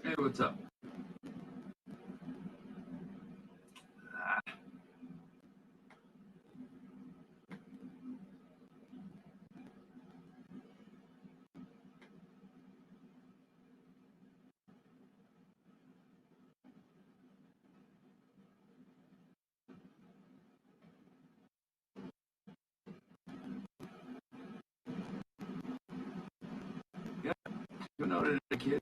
Hey, what's up? Yeah, you know the kids.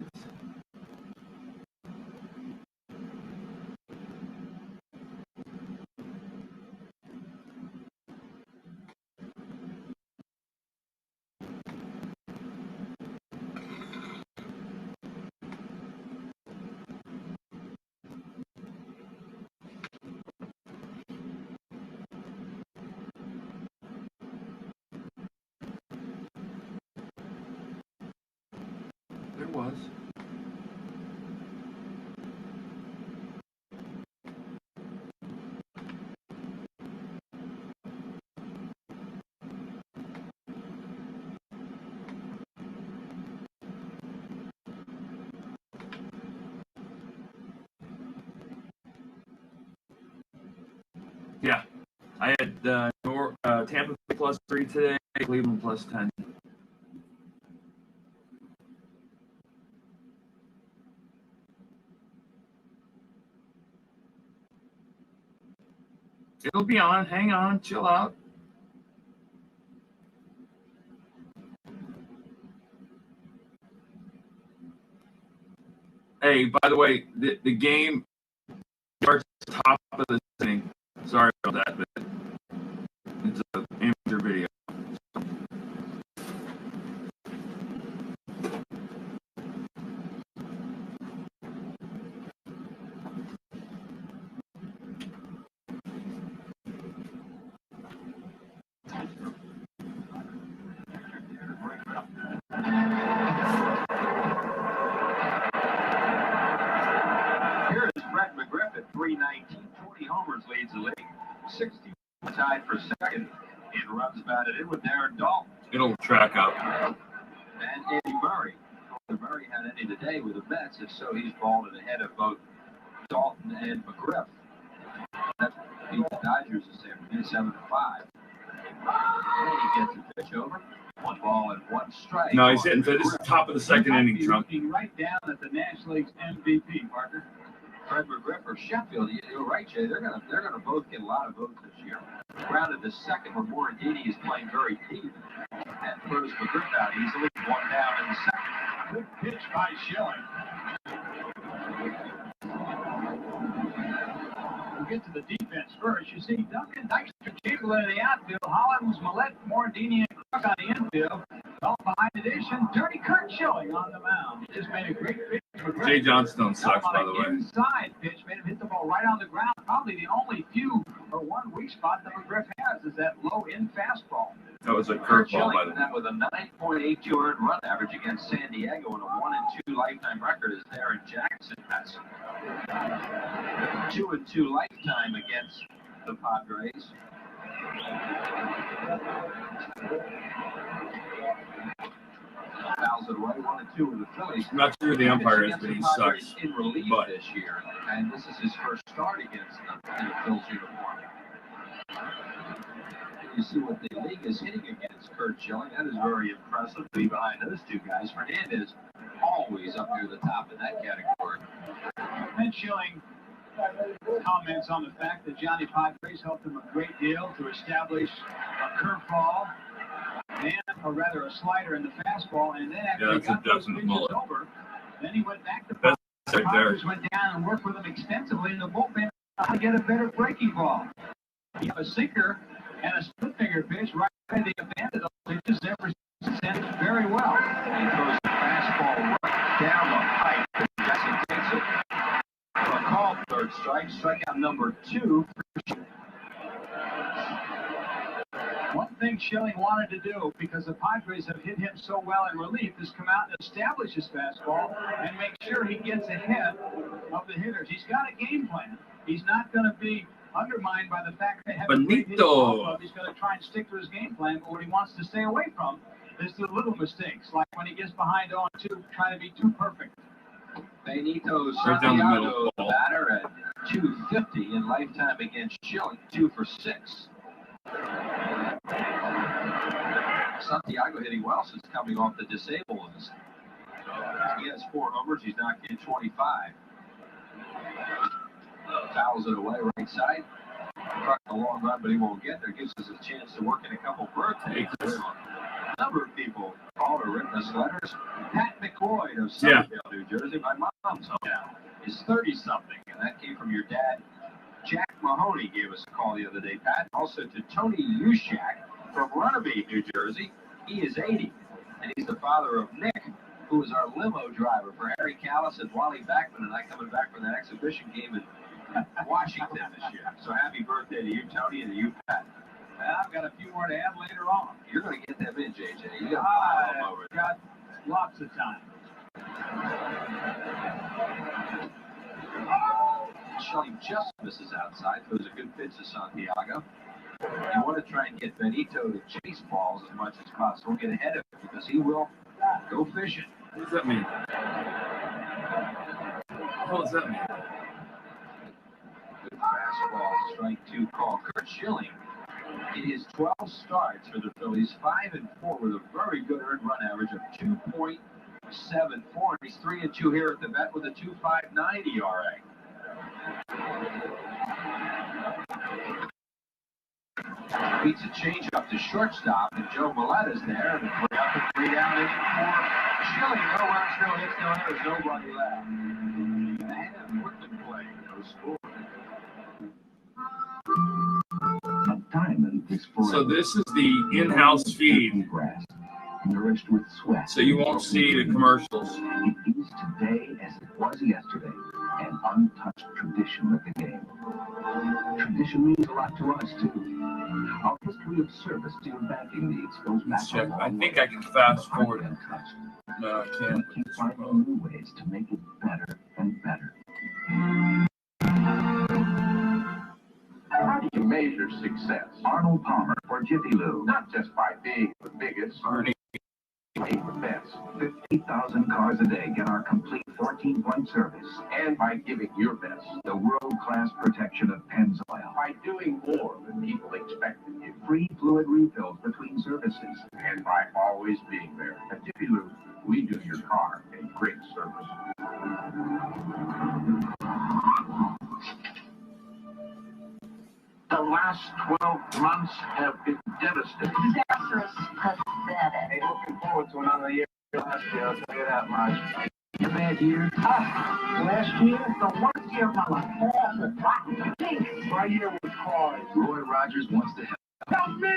There was. Yeah, I had Tampa Bay +3 today, Cleveland +10. It'll be on. Hang on, chill out. Hey, by the way, the game starts top of the inning. Sorry about that, but it's an amateur video. Here is Brett McGriff at 319, 20 homers, leads the league. 60 tied for second in runs batted in with Darren Dalton. It'll track up. And Andy Murray. Murray had any today with the Mets. If so, he's vaulted ahead of both Dalton and McGriff. That beat the Dodgers this afternoon, 7-5. And he gets a pitch over. 1 ball and 1 strike. No, he's hitting for this is top of the second inning, Trump. Looking right down at the National League's MVP, partner. Fred McGriff or Sheffield. You're right, Jay. They're gonna both get a lot of votes this year. Grounded to second, where Morandini is playing very deep. And throws McGriff out easily. 1 down in the second. Good pitch by Schilling. We'll get to the defense first. You see Duncan Dykstra, Chamberlain in the outfield. Hollins, Millette, Morandini, and Cook on the infield. All behind addition. Dirty Kurt Schilling on the mound. He just made a great pitch. Jay Johnstone sucks, by the way. Inside pitch made him hit the ball right on the ground. Probably the only few or one weak spot that McGriff has is that low in fastball. That was a curveball, by the way. That with a 9.82 earned run average against San Diego and a 1-2 lifetime record is there in Jackson. That's 2-2 lifetime against the Padres. Fouls it away, 1-2 with the Phillies. I'm not sure who the umpire is, but he sucks. In relief this year, and this is his first start against them in a Phillies uniform. You see what the league is hitting against Kurt Schilling. That is very impressive to be behind those two guys. Fernandez always up near the top in that category. And Schilling comments on the fact that Johnny Padres helped him a great deal to establish a curveball and, or rather, a slider in the fastball, and then after he got those pitches over, then he went back to Padres, went down and worked with him extensively in the bullpen to get a better breaking ball. You have a sinker and a split finger pitch right at the end of those pitches ever since very well. He throws the fastball right down the pipe. Jackson takes it. For a call, third strike, strikeout number 2. One thing Schilling wanted to do, because the Padres have hit him so well in relief, is come out and establish his fastball and make sure he gets ahead of the hitters. He's got a game plan. He's not going to be undermined by the fact that they have a great hitting club. He's going to try and stick to his game plan, but what he wants to stay away from is the little mistakes, like when he gets behind 0-2, trying to be too perfect. Benito Right down the middle, Santiago, the ball. batter at 250 in lifetime against Schilling, 2 for 6. Santiago hitting well since coming off the disabled list. He has 4 homers. He's knocked in 25. Fouls it away right side. Truck a long run, but he won't get there. Gives us a chance to work in a couple birthdays. A number of people called or written us letters. Pat McCoy of Somerville, New Jersey, my mom's hometown, is 30-something, and that came from your dad. Jack Mahoney gave us a call the other day, Pat. Also to Tony Ushak from Runneby, New Jersey. He is 80, and he's the father of Nick, who is our limo driver for Harry Callis and Wally Backman and I coming back from that exhibition game in Washington this year. So happy birthday to you, Tony, and to you, Pat. I've got a few more to add later on. You're going to get them in, JJ. You got to pile them over. Got lots of time. Schilling just misses outside. Throws a good pitch to Santiago. You want to try and get Benito to chase balls as much as possible. Get ahead of it because he will go fishing. What does that mean? What does that mean? Good fastball, strike 2 call. Curt Schilling, in his 12 starts for the Phillies, 5-4 with a very good earned run average of 2.74. He's 3-2 here at the vet with a 2.59 ERA. Beats a changeup to shortstop, and Joe Millette is there. And 3 up and 3 down inning for Schilling. No runs, no hits, no errors, nobody left. And Woodman playing, no score. A diamond is for So this is the in-house feed, grass, nourished with sweat. so you won't see the commercials. It is today as it was yesterday, an untouched tradition of the game. Tradition means a lot to us too. Our history of service to your banking needs goes back Let's check. a long I think way. I can fast Hardly forward. untouched. No, I We can't. keep finding new ways to make it better and better. How do you measure success? Arnold Palmer for Jiffy Lube. Not just by being the biggest or Arnie. being the best, 50,000 cars a day get our complete 14-point service. and by giving your best, The world-class protection of Pennzoil. by doing more than people expect of you, Free fluid refills between services. and by always being there. At Jiffy Lube, we do your car a great service. The last 12 months have been devastating. Disastrous, pathetic. Hey, looking forward to another year last year, I'll tell you that much. A bad year? Last year, the worst year of my life. Awful, rotten, stink. My year was hard. Roy Rogers wants to help. Help me!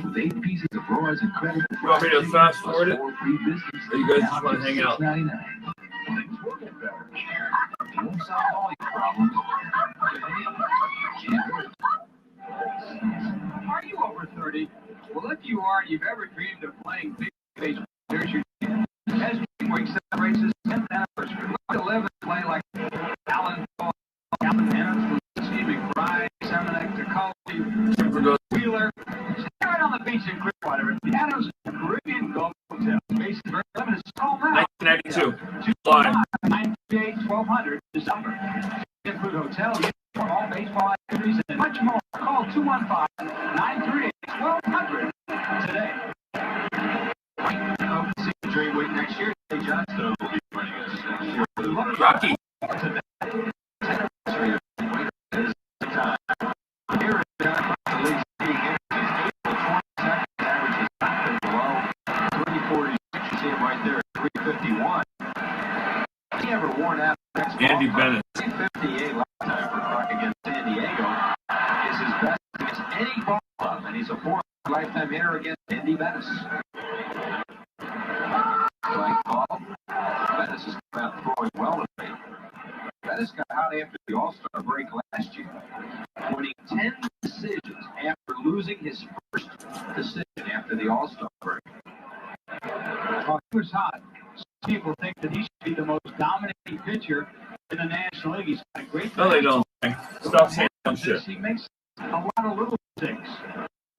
With 8 pieces of Roy's incredible You want me to fried fast chicken forward plus it? 4 free biscuits. Or you guys just wanna hang out? $6.99. Things will get better. You won't solve all your problems. Can't hurt. Are you over 30? Well, if you are, and you've ever dreamed of playing big baseball, here's your chance. As Week celebrates his 10th anniversary, look to live and play like Alan Paul, Alan Ennis, Steve McBride, Semenek, Tacoli, Wheeler. Stay right on the beach in Clearwater at the Adams Caribbean Golf Hotel. Space is very limited. Call now. 1992. Live. 938-1200 December. Food Hotel, for all baseball activities and much more. Call 215-938-1200 today. Dream Week next year. Jay Johnstone will be joining us next year. Rocky. Here is the league seating April 22nd. Average is not been below 346. You see him right there at 351. He ever worn out. Andy Bennett. 358 last time for Clark against San Diego is his best against any ball club, and he's a 4 lifetime hitter against Andy Bettis. Like ball, Bettis has come out throwing well today. Bettis got hot after the All-Star break last year, winning 10 decisions after losing his first decision after the All-Star break. Well, he was hot. Some people think that he should be the most dominating pitcher in the National League. He's got a great. No, they don't. Stop saying dumb shit. He makes a lot of little things.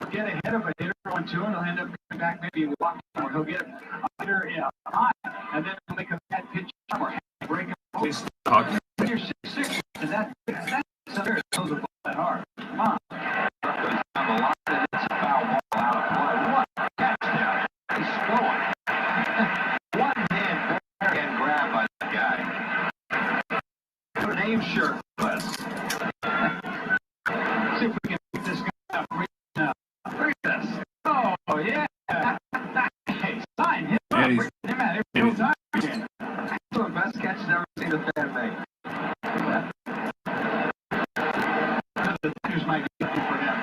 He'll get ahead of a hitter on 2 and he'll end up coming back maybe walking, or he'll get a hitter high, and then he'll make a bad pitch or break him Please talk. You're 6'6", and that's severe. Those are that hard. Come on. Goes down the line, and it's a foul ball out of play. What a touchdown. He's going. One-hand forehand grab by that guy. Put a name shirt for us. See if we can pick this guy up right now. Look at this. Oh, yeah. Hey, sign him. Yeah, he's- Him out. Every time. That's the best catch I've ever seen a fan make. The Tigers might be looking for him.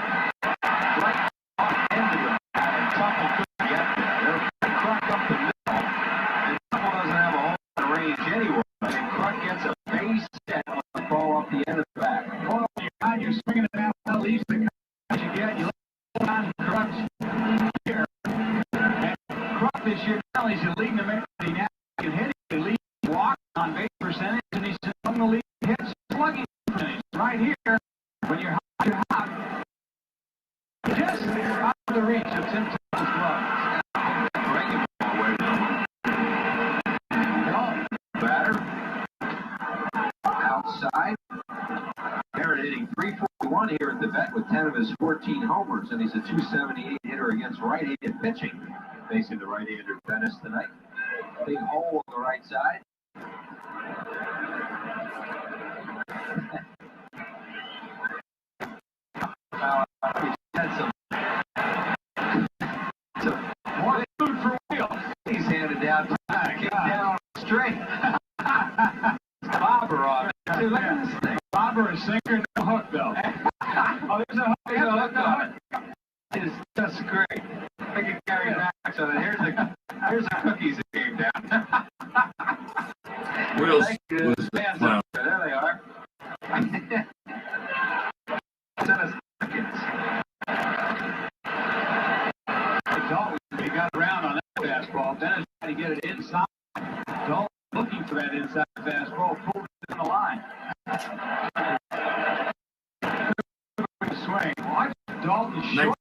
Right on into him. And Tuffle couldn't get there. They're Kruk up the middle. And Tuffle doesn't have a whole lot of range anyway. And Kruk gets a base hit on the ball off the end of the back. Well, you're swinging it out. At least the coverage you get. You look on Kruk here. And Kruk this year, now he's leading the American now. He can hit. He leads walk on base percentage. And he's among the lead hits slugging percentage. Right here. When you're hot, just out of the reach of Tim Tuffle's gloves. Breaking ball away batter. Outside. Barrett hitting .341 here at the vet with 10 of his 14 homers, and he's a .278 hitter against right-handed pitching. Facing the right-hander Dennis tonight. Big hole on the right side. Had some more food for wheels. He's handed down kick down straight. Bobber on it. See, look at this thing. Bobber is sinker, no hook though. Oh, there's a hook. There's a hook on it. It's just great. I can carry back. So here's the cookies that came down. Wheels was Fans wow. up there. There they are. Dalton, he got around on that fastball. Dennis trying to get it inside. Dalton looking for that inside fastball, pulled it in the line. Swing. Watch Dalton short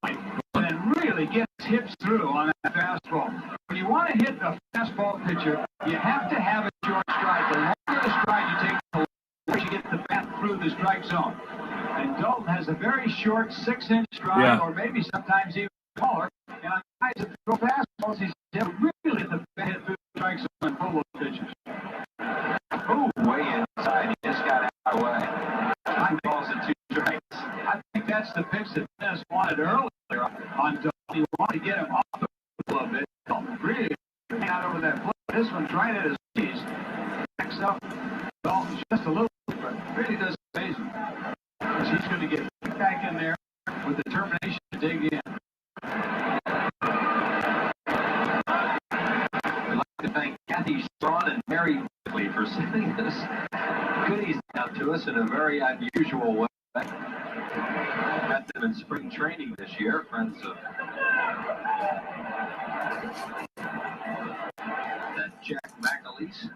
line and really gets hips through on that fastball. When you want to hit a fastball pitcher, you have to have a short strike. The longer the strike you take, the longer you get the bat through the strike zone. And Dalton has a very short 6-inch stride, or maybe sometimes even smaller. And on guys that throw fastballs, he's really the bat hit through the strike zone and pull those pitches. Oh, way inside. He just got out of the way. 9 balls and 2 strikes. I think that's the pitch that Dennis wanted earlier on Dalton. He wanted to get him off the field a little bit. Dalton really out over that plate. This one's right at his knees. Backs up. Dalton just a little bit, but really does amazing. He's going to get back in there with determination to dig in. We'd like to thank Kathy Strawn and Mary Buckley for sending this goodies out to us in a very unusual way. Met them in spring training this year, friends of that Jack McAleese.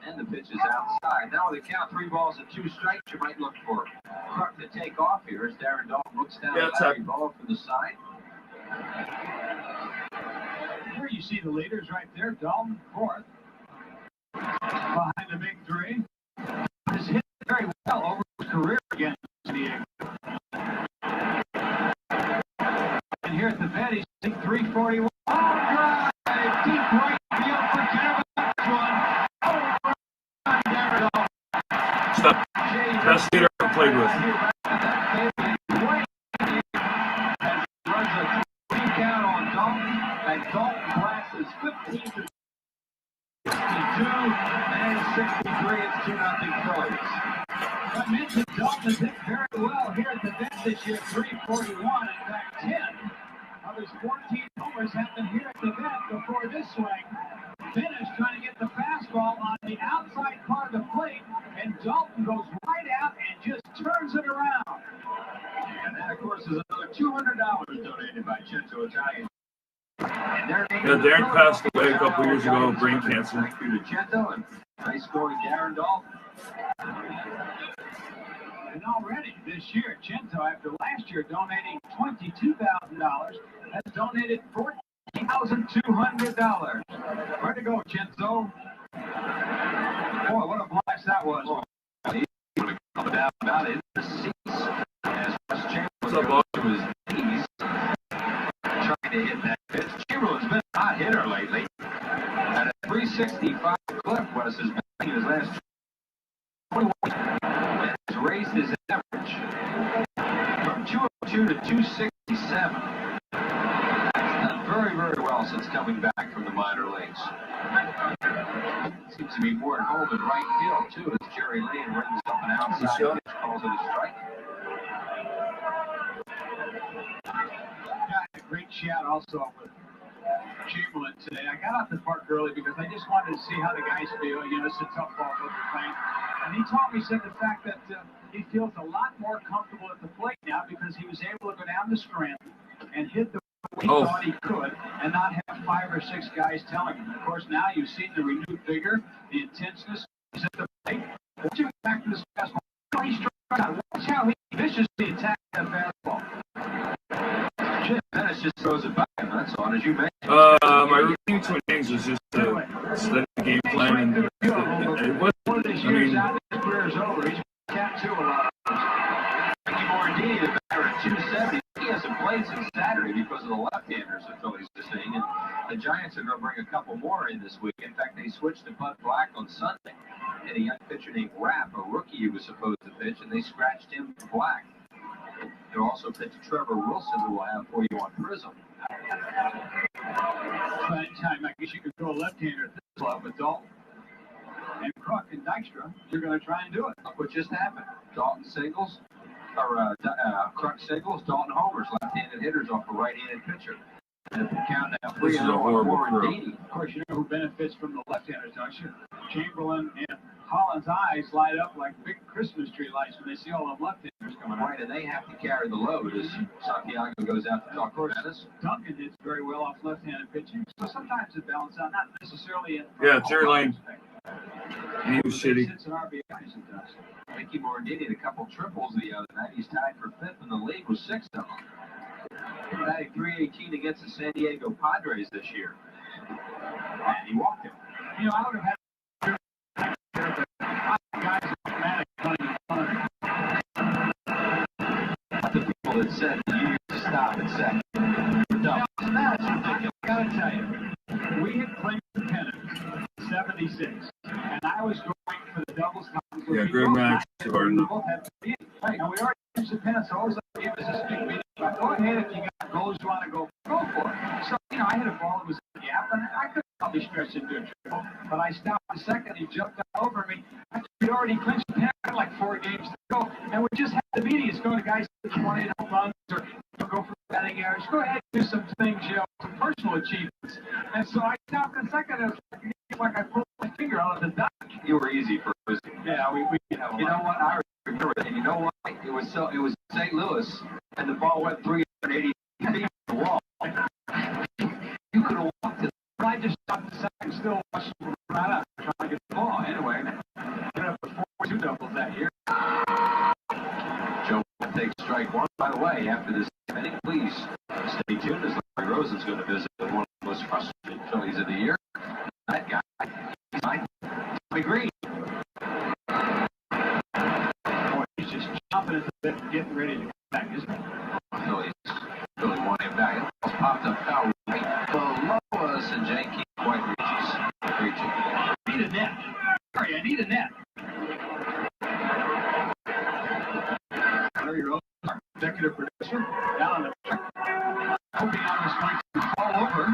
And the pitch is outside. Now with a count, 3 balls and 2 strikes, you might look for Kruk to take off here as Darren Dalton looks down the battery ball for the side. Here you see the leaders right there. Dalton fourth. Behind the big 3. Has hit very well over his career against Diego. And here at the vet, he's hitting .341. Oh, drive! Deep right field for Kevin. Best leader I've played with. Runs a 3 count on Dalton, and Dalton classes 15 to 62 and 63. It's 2-0 Phillies. I mentioned Dalton has hit very well here at the bench this year, .341. In fact, 10 of his 14 homers have been here at the bench before this swing. Finish trying to get the fastball on the outside part of the plate, and Dalton goes right out and just turns it around. And that, of course, is another $200 donated by Cento Italian. Yeah, Darren passed away a couple years ago of brain cancer. Thank you to Cento and nice going Darren Dalton. And already this year, Cento, after last year donating $22,000, has donated $14,200. Where to go, Cento? Boy, what a blast that was. He would have come down about it in the seats as Wes What's up, Chamberlain boss? goes to his knees trying to hit that pitch. Chamberlain's been a hot hitter lately. At a 365 clip, Wes has been in his last 21 and has raised his average from 202 to 267. Done very, very well since coming back from the minor leagues. Seems to be more at home in right field, too, as Jerry Lane rings up an outside Sure. pitch, calls it a strike. Got a great chat also with Chamberlain today. I got out the park early because I just wanted to see how the guys feel. You know, it's a tough ball that they're playing. And he told me, said the fact that he feels a lot more comfortable at the plate now because he was able to go down the Scranton and hit the way he thought he could and not have 5 or 6 guys telling him. Of course, now you've seen the renewed vigor, the intenseness. He's at the plate. Watch him back to this fastball. He strikes out. Watch how he viciously attacks that fastball. Dennis just throws it back, and that's on, as you mentioned. My routine to innings was just to study the game plan, and it was. One of his years out, his career's over. He's tattoo a lot. Ricky Morandini, the batter at 270. He hasn't played since Saturday because of the left-handers the Phillies are seeing. And the Giants are going to bring a couple more in this week. In fact, they switched to Bud Black on Sunday. And a young pitcher named Rapp, a rookie who was supposed to pitch, and they scratched him for Black. They'll also pitch Trevor Wilson, who we'll have for you on Prism. By time, I guess you could throw a left-hander at this club with Dalton and Kruk and Dykstra. You're going to try and do it. Look what just happened. Dalton singles, or Kruk singles, Dalton homers, left-handed hitters off a right-handed pitcher. And the count now 3-0 on Morandini. Of course, you know who benefits from the left-handers, don't you? Chamberlain and Holland's eyes light up like big Christmas tree lights when they see all the left-handers coming out. Right, and they have to carry the load as Santiago goes out to talk to Dennis. Duncan hits very well off left-handed pitching, so sometimes it balances out, not necessarily in. Yeah, Jerry Lane. He was shitty. Hits and RBIs it does. Ricky Morandini had a couple triples the other night. He's tied for 5th in the league with 6 of them. He batted .318 against the San Diego Padres this year. And he walked him. You know, I would have had guys automatic The people that said you used to stop at second. No, I gotta tell you, we had claimed the pennant in '76, and I was going for the doubles. Yeah, Greg Max, Harden. And we already clinched the pennant, so I always like to give us a big meeting. But go ahead if you got goals you want to go for it. So, you know, I had a ball that was in the gap, and I could probably stretch into a triple, but I stopped a second. He jumped all over me. We'd already clinched the pennant, like 4 games to go, and we just had the meeting. It's going to guys that 20 home runs or go for batting average. Go ahead and do some things, you know, some personal achievements. And so I stopped a second. It was like I pulled my finger out of the duck. you were easy for us. Yeah, we You know what? I remember that. And you know what? It was St. Louis, and the ball went 380 feet to the wall. You could have walked it. I just stopped a second, still watching him right up, trying to get the ball. Anyway, ended up with 4 doubles that year. Joe takes strike 1. By the way, after this inning, please stay tuned as Larry Rosen's going to visit with one of the most frustrated Phillies of the year. That guy, he's like Tommy Green. Boy, he's just chomping at the bit, getting ready to come back, isn't he? Phillies really want him back. It almost popped up foul right below us, and Jake can't quite reaching. I need a net. Sorry, I need a net. Larry Rosen, our executive producer, down on the track, hoping on this mic to fall over.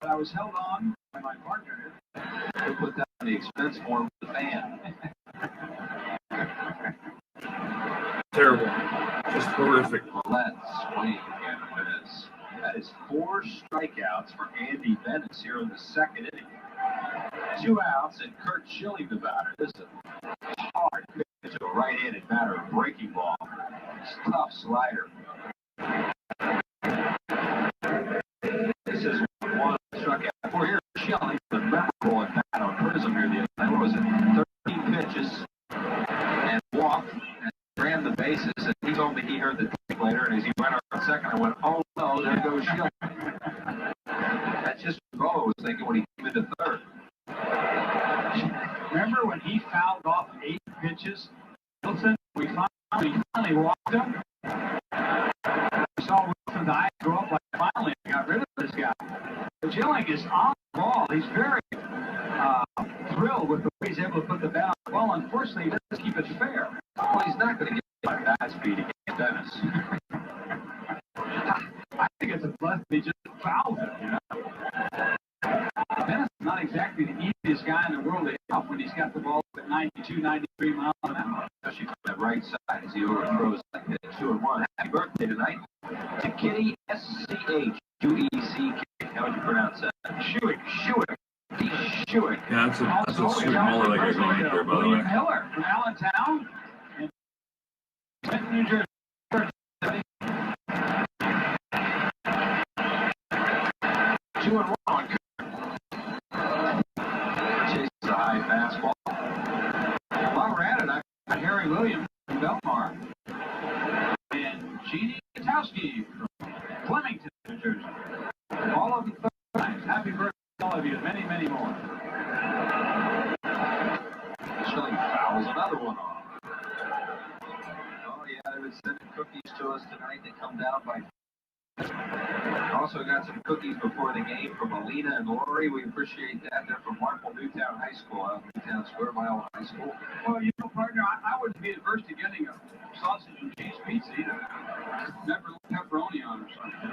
But I was held on by my partner. We'll put that on the expense form for the fan. Terrible. Just horrific. Let's swing and miss. That is 4 strikeouts for Andy Venice here in the 2nd inning. 2 outs, and Kurt Schilling, the batter. This is a hard pitch to a right-handed batter, breaking ball. It's a tough slider. This is 1 struck out. We're here, Schilling, the memorable at bat on Prism here the other night. What was it? 13 pitches and walked and ran the bases. And he told me he heard the tape later, and as he went on second, I went, oh no, there goes Schilling. That's just what Bo was thinking when he came into 3rd. Wilson, we finally walked him. We saw Wilson's eyes grow up like finally I got rid of this guy. But Schilling is on the ball. He's very thrilled with the way he's able to put the bat on the ball. Unfortunately, he doesn't keep it fair. Well, he's not going to get by bat speed against Dennis. I think it's a blessing he just fouls it, you know. Dennis is not exactly the easiest guy in the world to hit off when he's got the ball at 92, 93 miles an hour. Especially from the right side as he overthrows like that. 2-1. Happy birthday tonight to Kitty Schueck. How would you pronounce that? Schueck. Yeah, that's a sweet Muller like you're going here, by the way. William Hiller from Allentown in Trenton, New Jersey. 2-1 on chases a high fastball. While we're at it, I've got Harry Williams from Belmar and Jeannie Katowski from Flemington, New Jersey. All of them 30 times. Happy birthday to all of you, and many, many more. Schilling fouls another one off. Oh, yeah, they've been sending cookies to us tonight. They come down by. Also got some cookies before the game from Alina and Lori. We appreciate that. They're from Marple Newtown High School out in Newtown Square Mile High School. Well, you know, partner, I wouldn't be adverse to getting a sausage and cheese pizza either. Never pepperoni on or something.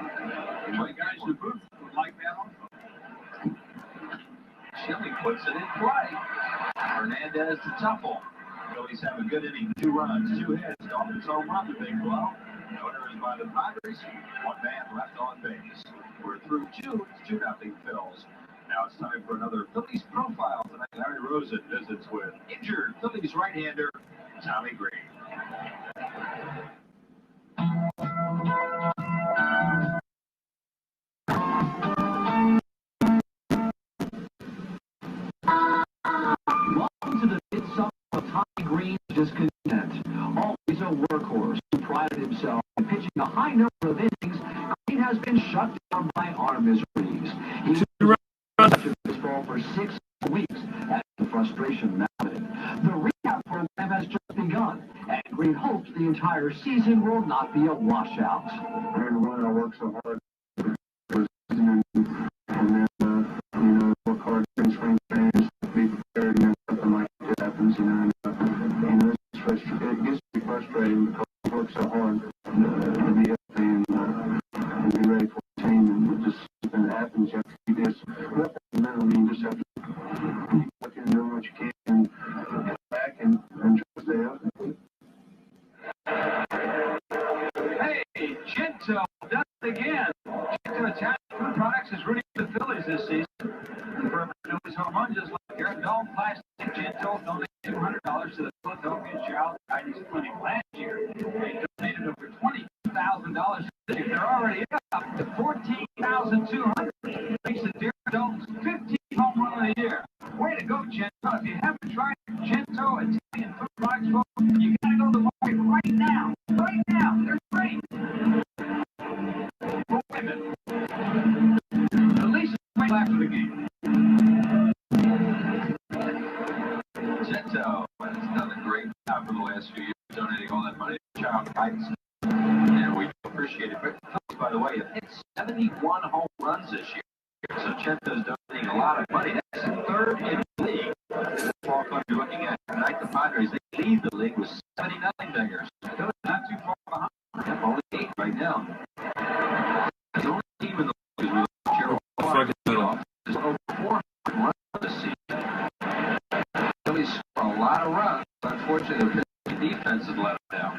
You know, the guys in the booth would like that also. Schilling puts it in play. Hernandez to Tuffle. Phillies have a good inning. 2 runs, 2 hits. Dolphins home run, the big blow. No errors by the Padres. 1 man left on base. We're through 2. It's 2-0 Phils. Now it's time for another Phillies profile. Tonight, Larry Rosen visits with injured Phillies right-hander Tommy Green. Welcome to the midsummer of Tommy Green's discontent. Always a workhorse who prided himself in pitching a high number of innings, Green has been shut down by arm injuries. He's been in baseball for 6 weeks as the frustration mounted. The rehab program has just begun, and Green hopes the entire season will not be a washout. And when I work so hard for season and then work hard during spring training, be prepared, and then something like that happens, it gets to be frustrating because we work so hard to be healthy and be ready for the team, and it just when it happens, you have to keep this mentally, you just have to keep working and doing what you can and get back and try to stay healthy. Hey, Chinto does it again. Chinto Italian Food Products is rooting for the Phillies this season. For his home run, just like Garrett Dahl, Plastic Chinto donated $200 to the Philadelphia Child Guidance Clinic last year. They donated over $20,000 this year. They're already up to $14,200. Makes the Derek Jones 15th home run of the year. Way to go, Chinto. If you haven't tried Chinto Italian Food Products, folks, you gotta go to the market right now. Right now. They're great. Wait a minute. At least right after the game. Chinto has done a great job for the last few years, donating all that money to child guidance. And we appreciate it. But Phillies, by the way, have hit 71 home runs this year. So Chinto's donating a lot of money. That's 3rd in the league. The ball club you're looking at tonight, the Padres, they lead the league with 79 dingers. Phillies not too far behind. Yep, only 8 right now. The only team in the league is Gerald Clark is over 400 runs this season. Phillies score a lot of runs. Unfortunately, the defense has let them down.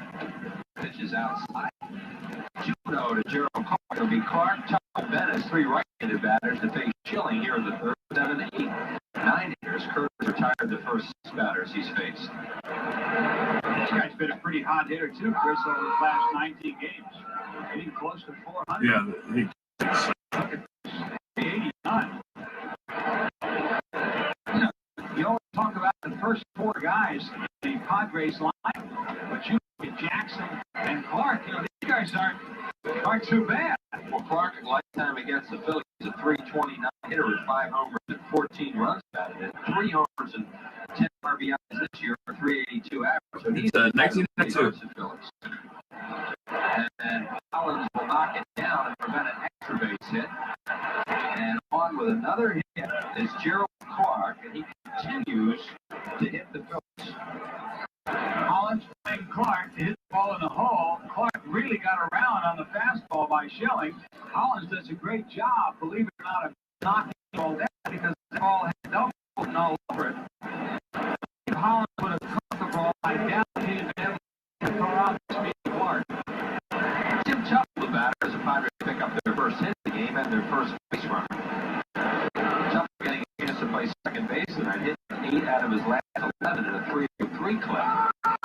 Pitches outside. 2-0 to Gerald Clark. It'll be Clark, Tuffle, Bennis, 3 right-handed batters to face Schilling here in the 3rd, 7, 8, 9 hitters. Curtis retired the first 6 batters he's faced. This guy's been a pretty hot hitter, too, Chris, over the last 19 games. Getting close to 400. Yeah, he 89. You always talk about the first 4 guys in the Padres line, but you look at Jackson and Clark, these guys aren't too bad. Well, Clark, lifetime against the Phillies, He's a 329 hitter with 5 homers and 14 runs batted in. 3 homers and 10 RBIs this year for 382 average. So he's 1992. And Collins will knock it down and prevent an extra base hit. And on with another hit is Gerald Clark, and he continues to hit the Phillies. Collins playing Clark to hit the ball in the hole. Clark really got around on the fastball by Schilling. Collins does a great job, believe it or not, of knocking the ball down because the ball had no movement all over it. If Collins would have caught the ball, I doubt he'd have been able to throw out the speed of Clark. Tim Tuffle, the batter, as the Padres pick up their first hit of the game and their first base runner. Tuffle getting a chance to play second base, and I hit 8 out of his last 11 in a 303 clip.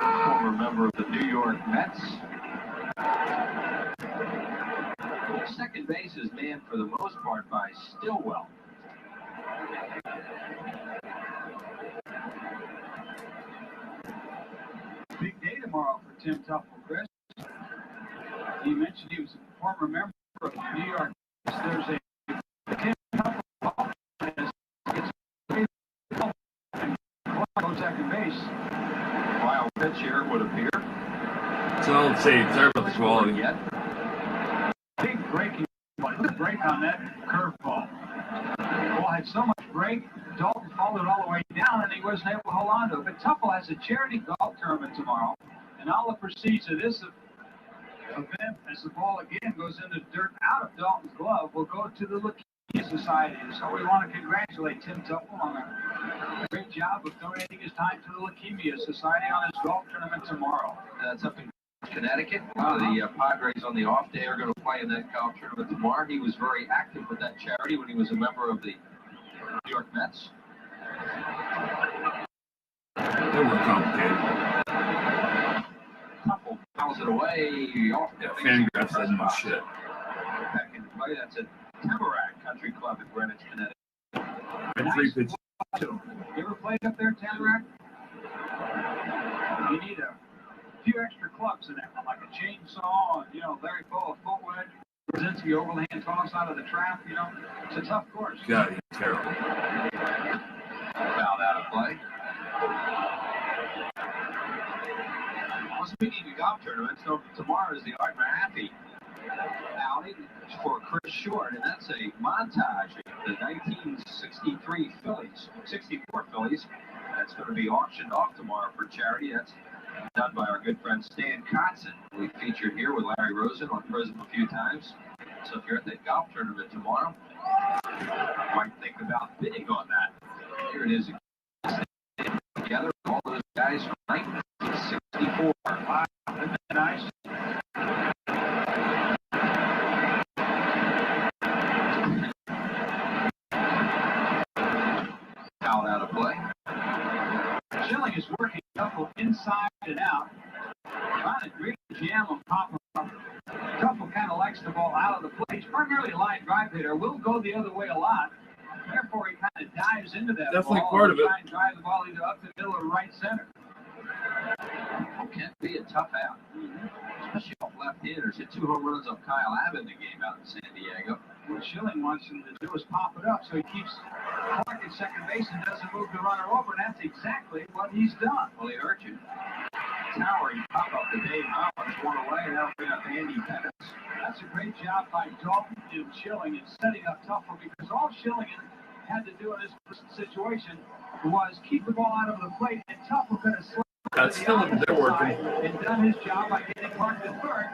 Former member of the New York Mets. Second base is manned for the most part by Stillwell. Big day tomorrow for Tim Tuffle, Chris. He mentioned he was a former member of the New York Mets. There's a Tim Tuffle ball and go second base. Wild pitch here, it would appear. So let's see. Sorry about the quality. Yet. Big breaking ball. Look at the break on that curveball. The ball had so much break, Dalton followed all the way down, and he wasn't able to hold on to it. But Tuffle has a charity golf tournament tomorrow, and all the proceeds of this event, as the ball again goes into dirt out of Dalton's glove, will go to the Leukemia Society. So we want to congratulate Tim Tuffle on a great job of donating his time to the Leukemia Society on his golf tournament tomorrow. That's up in Connecticut. The Padres on the off day are going to play in that golf tournament tomorrow. He was very active with that charity when he was a member of the New York Mets. They were complicated. Tuffle fouls it away. Off the Fangraphs said no shit. Back into play. That's at Tamarack Country Club in Greenwich, Connecticut. And 3 pitches. You ever played up there, Tamarack? You need a few extra clubs in there, like a chainsaw, and, Larry Poe, a foot wedge, Brzezinski overhand toss out of the trap, It's a tough course. God, he's terrible. Fouled out of play. Well, speaking of golf tournaments, so tomorrow is the Art Mahaffey outing for Chris Short, and that's a montage of the 1963 Phillies, 64 Phillies. That's going to be auctioned off tomorrow for charity. That's done by our good friend Stan Kotzen. We featured here with Larry Rosen on Prism a few times. So if you're at that golf tournament tomorrow, you might think about bidding on that. Here it is together, all those guys from 1964. Wow, isn't that nice? Fouled out of play. Schilling is working Tuffle inside and out, trying to really jam him, pop him up. Tuffle kind of likes the ball out of the plate. He's primarily a line drive hitter. Will go the other way a lot. Therefore, he kind of dives into that Definitely ball part and of it. try and drive the ball either up the middle or right center. Can be a tough out, especially off left-handers. Hit 2 home runs off Kyle Abbott in the game out in San Diego. What Schilling wants him to do is pop it up, so he keeps Clark at second base and doesn't move the runner over, and that's exactly what he's done. Well, he hurt you. Towering pop-up to Dave Hollins, one away, and now we got Andy Pettis. That's a great job by Dalton and Schilling in setting up Tuffle, because all Schilling had to do in this situation was keep the ball out of the plate, and Tuffle could have slipped That's still they're working. and done his job by getting Clark to third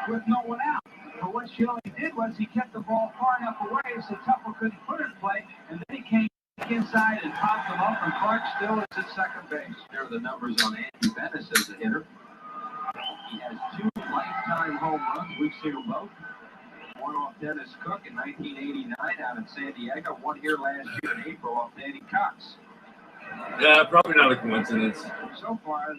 with no one out. But what Schilling did was he kept the ball far enough away so Tuffle couldn't put it in play, and then he came inside and popped them up, and Clark still is at second base. Here are the numbers on Andy Pettis as a hitter. He has 2 lifetime home runs. We've seen them both. One off Dennis Cook in 1989 out in San Diego. One here last year in April off Danny Cox. Yeah, probably not a coincidence. So far,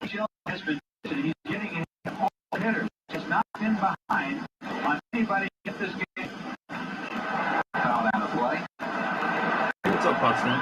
Schilling has been he's getting all hitters. He's not been behind on anybody in this game. Fouled out of play. What's up, Potsdam?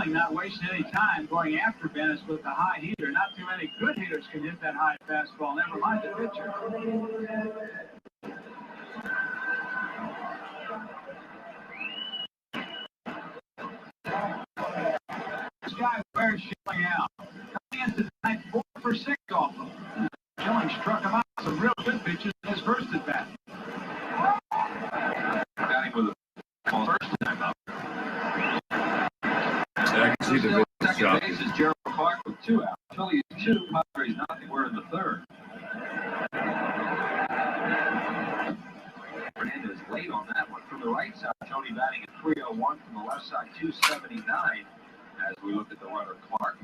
Schilling not wasting any time going after Bennis with the high heater. Not too many good hitters can hit that high fastball, never mind the pitcher. This guy wears Schilling out. Coming into tonight, 4 for 6 off him. Schilling struck him out some real good pitches in his first at bat. Batting with the first time up. I can see the Second base is Gerald Clark with 2 outs. Phillies 2, Padres nothing. We're in the third. Fernandez late on that one. From the right side, Tony batting at 301. From the left side, 279. As we look at the runner, Clark.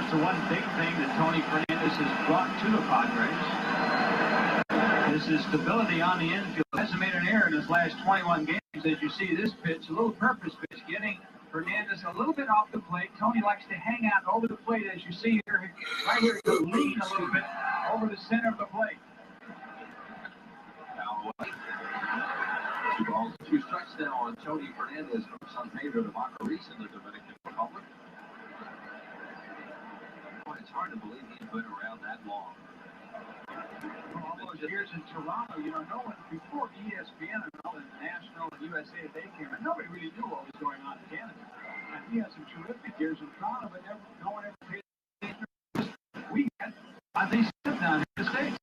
The one big thing that Tony Fernandez has brought to the Padres is his stability on the infield. He hasn't made an error in his last 21 games. As you see this pitch, a little purpose pitch, getting Fernandez a little bit off the plate. Tony likes to hang out over the plate, as you see here. Right here, he can lean a little bit over the center of the plate. Now, 2 balls, 2 strikes now on Tony Fernandez from San Pedro de Macorís in the Dominican Republic. It's hard to believe he's been around that long. All those years in Toronto, you know, no one, before ESPN and all the National and USA, they came in, nobody really knew what was going on in Canada. And he had some terrific years in Toronto, but no one ever paid attention. We had, they sit down in the States.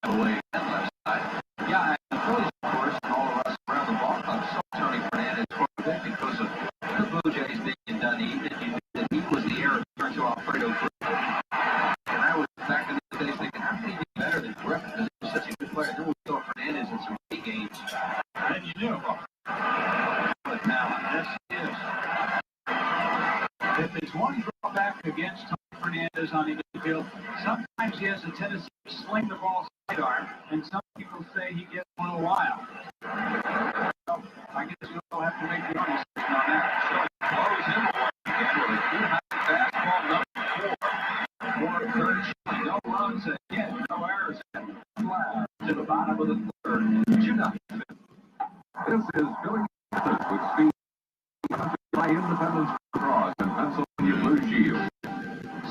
Away that left side. Yeah, and the Phillies, of course, and all of us around the ball club saw Tony Fernandez quite a bit because of the Blue Jays being in Dunedin, and he was the heir to Alfredo Cruz. And I was back in the days thinking, how can he be better than Griffin? Because he was such a good player. Then we saw Fernandez in some big games. Then you knew. But now, Yes, he is. If there's one drawback against Tony Fernandez on the infield, sometimes he has a tendency to sling the ball sidearm, and some people say he gets a little wild. So I guess you'll have to make your own decision on that. so close in again with a good high fastball, number 4. For Kurt Schilling, no runs again, no errors. Flat to the bottom of the third. 2-0. This is Billy with speed by Independence Cross and Pennsylvania Blue Shield.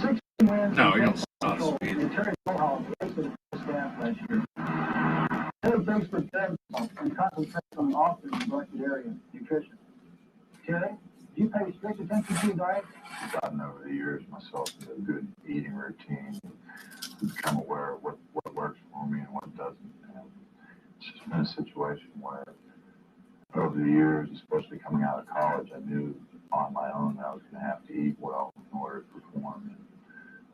16 wins. No, you don't stop speed. And Terry Mulholland basically the staff last year. Head of base for them and concentrate on often neglected area nutrition. Terry, do you pay strict attention to your diet? I've gotten over the years myself into a good eating routine and become aware of what works for me and what doesn't. And it's just been a situation where over the years, especially coming out of college, I knew on my own that I was going to have to eat well in order to perform. And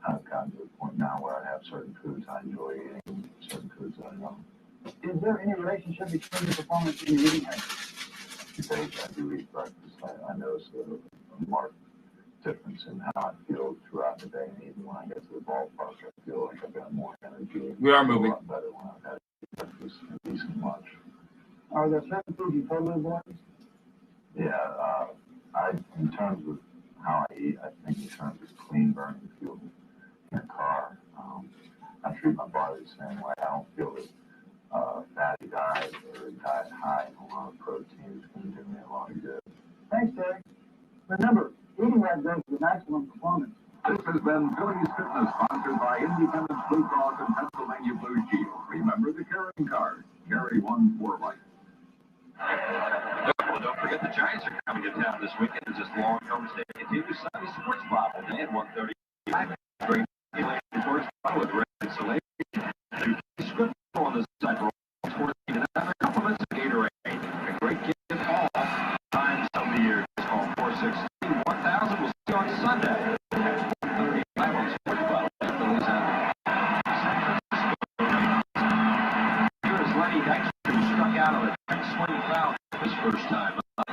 I've gotten to the point now where I have certain foods I enjoy eating, certain foods I don't. Is there any relationship between your performance and your eating habits? Today, I do eat breakfast. I notice a marked difference in how I feel throughout the day. And even when I get to the ballpark, I feel like I've got more energy. We are I feel moving. a lot better when I've had breakfast and a decent lunch. Are there certain foods you totally avoid? Yeah, in terms of how I eat, I think in terms of clean burning fuel in a car, I treat my body the same way. I don't feel that fatty diet or a diet high in a lot of protein is going to do me a lot of good. Thanks, Terry. Remember, eating right goes to maximum performance. This has been Phillies Fitness, sponsored by Independence Blue Cross and Pennsylvania Blue Shield. Remember the carrying card. Carry one for life. Well, don't forget the Giants are coming to town this weekend. It's just long homestand continues. Sunday Sports Bible Day at 1:35. Great Sports Bible with red insulation. Script on the side. 14 and compliments of Gatorade. A great kid all times of the year. It's called 416 1000. We'll see you on Sunday. 1:35 on Sports Bible. Phillies out. Here is Lenny Dykstra, who struck out on a swing foul his first time up.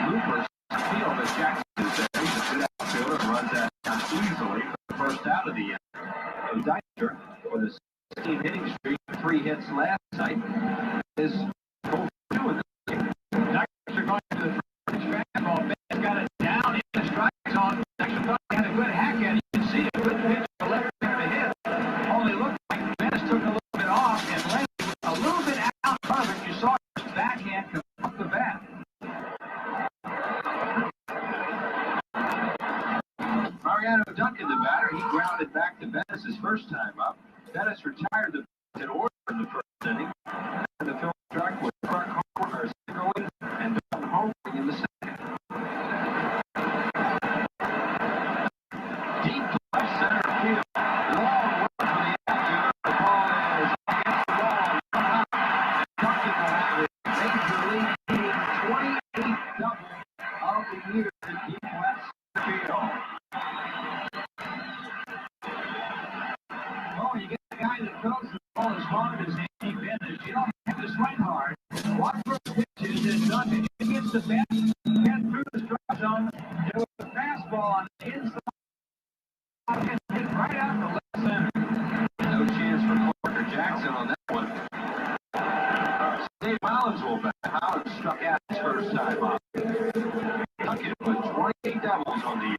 Looper field as Jackson is there. He's a good outfielder and runs that down easily for the first out of the inning. So Dykstra, with a 16 hitting streak, 3 hits last night, is 0 for 2 in the game. Dykstra Mariano Duncan, the batter. He grounded back to Bettis his first time up. Bettis retired the in order in the first inning. And the film struck with Clark Homer going and Don Homer in the second. Deep left center field. Long way for the outfielder. The ball is against the wall. Duncan will have it. Major League team 28th double of the year in deep left center field. Oh, you get a guy that throws the ball as hard as Andy Bennett. You don't have to swing hard. Watch for pitches and Duncan gets the bat and through the strike zone. There was a fastball on the inside and hit right out the left center. No chance for Parker Jackson on that one. Steve Mullins will bat. Mullins struck out his first time up. Duncan put 28 doubles on the year.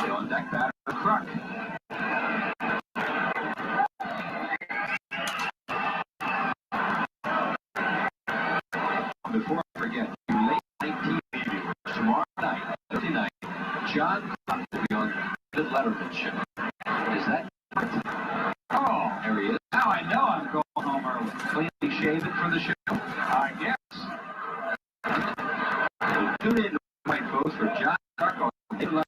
On deck batter for Kruk. Before I forget, you late night TV viewers, tomorrow night, Thursday night, John Kruk will be on the Letterman show. Is that right? Oh, there he is. Now I know I'm going home early. Cleanly shaven for the show. I guess. So tune in to my votes for John Kruk on the Letterman.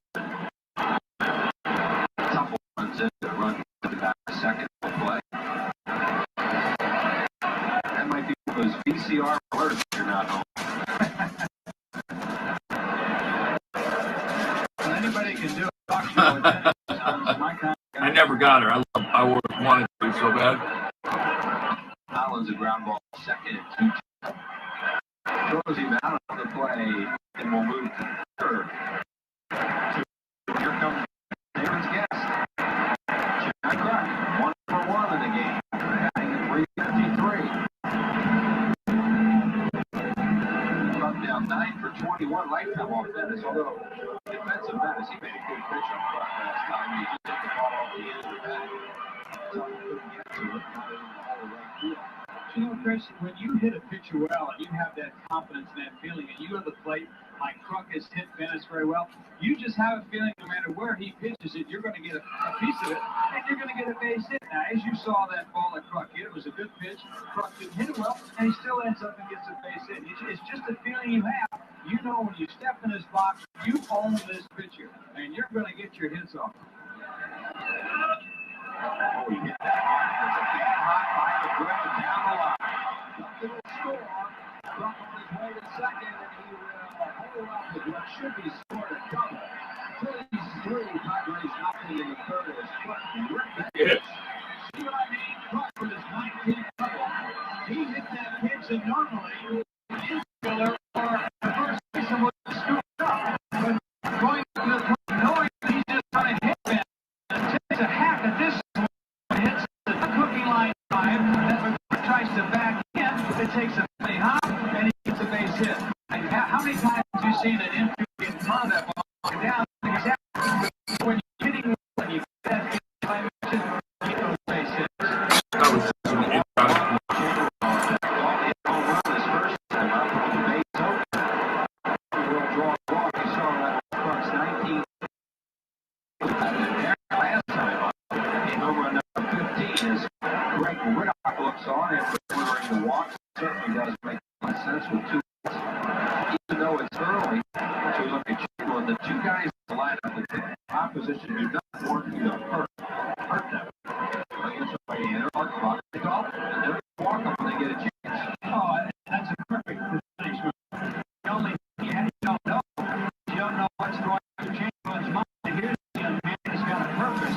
Run back a second play. That might be those VCR alerts if you're not home. Well, anybody can do a talk show with that. I never got her. I wanted to so bad. Collins a ground ball second and 2. Throws him out of the play and will move to third. Here comes David's guest. John Kruk, 1 for 1 in the game. Batting at 353. Kruk down 9 for 21. Lifetime off Bettis. Although defensive Bettis, he made a good pitch on Kruk last time. He just hit the ball off the end of the bat. Someone couldn't get to it. Not in the whole right field. You know, Chris, when you hit a pitcher well and you have that confidence and that feeling, and you have the plate like Kruk has hit Bettis very well, you just have a feeling no matter where he pitches it, you're going to get a piece of it, and you're going to get a base hit. Now, as you saw that ball that Kruk hit, it was a good pitch. Kruk didn't hit it well, and he still ends up and gets a base hit. It's just a feeling you have. You know when you step in his box, you own this pitcher, and you're going to get your hits off. Oh, he hit that hard. It's a bad hot by the Griffin down the line. Duncan will score. Kruk on his way to second, and he will hold up with what should be scored a double. Phillies 3, Padres nothing in the third as Kruk ripped that pitch. See what I mean? Kruk with his 19th double. He hit that pitch, and normally the infielder or the first baseman would scoop it up. But going to the point, knowing he's just trying to hit that, it takes a hack at this. Hits the cooking line drive that tries to back in. It takes a penalty hop and he gets a base hit. And how many times have you seen an infield get in front of that ball down? When you're hitting when you get that get those base hits. That was just an idiotic. Home run his first time out with the base open. We'll draw a walk. You saw that Kruk's 19. Last time out. Home run number 15 is Greg Riddock looks on after delivering the walk. Certainly does make sense with 2 hits. Even though it's early to look at Chamberlain, the 2 guys in the lineup with the opposition do not want you to hurt them. Against the way in, or clock the golf, and they're walk up when they get a chance. Oh, that's a perfect position. The only thing you don't know what's going through Chamberlain's mind. Here's the young man who's got a purpose.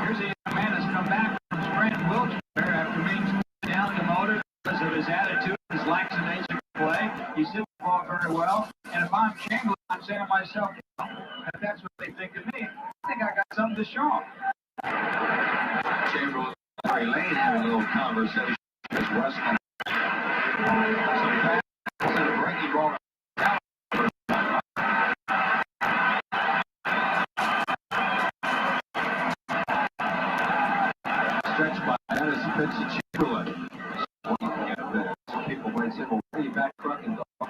Here's a young man who's come back from his friend wheelchair after being down demoted because of his attitude, his lackadaisical play. He's hit the ball very well. And if I'm Chamberlain, I'm saying to myself, if that's what they think of me, I think I got something to show them. Chamberlain and Larry Lane having a little conversation as Westman. Some fast and a breaking ball. Stretched by Bettis, pitch to Chamberlain. Some people might say, well, why are you back Kruk and Goff?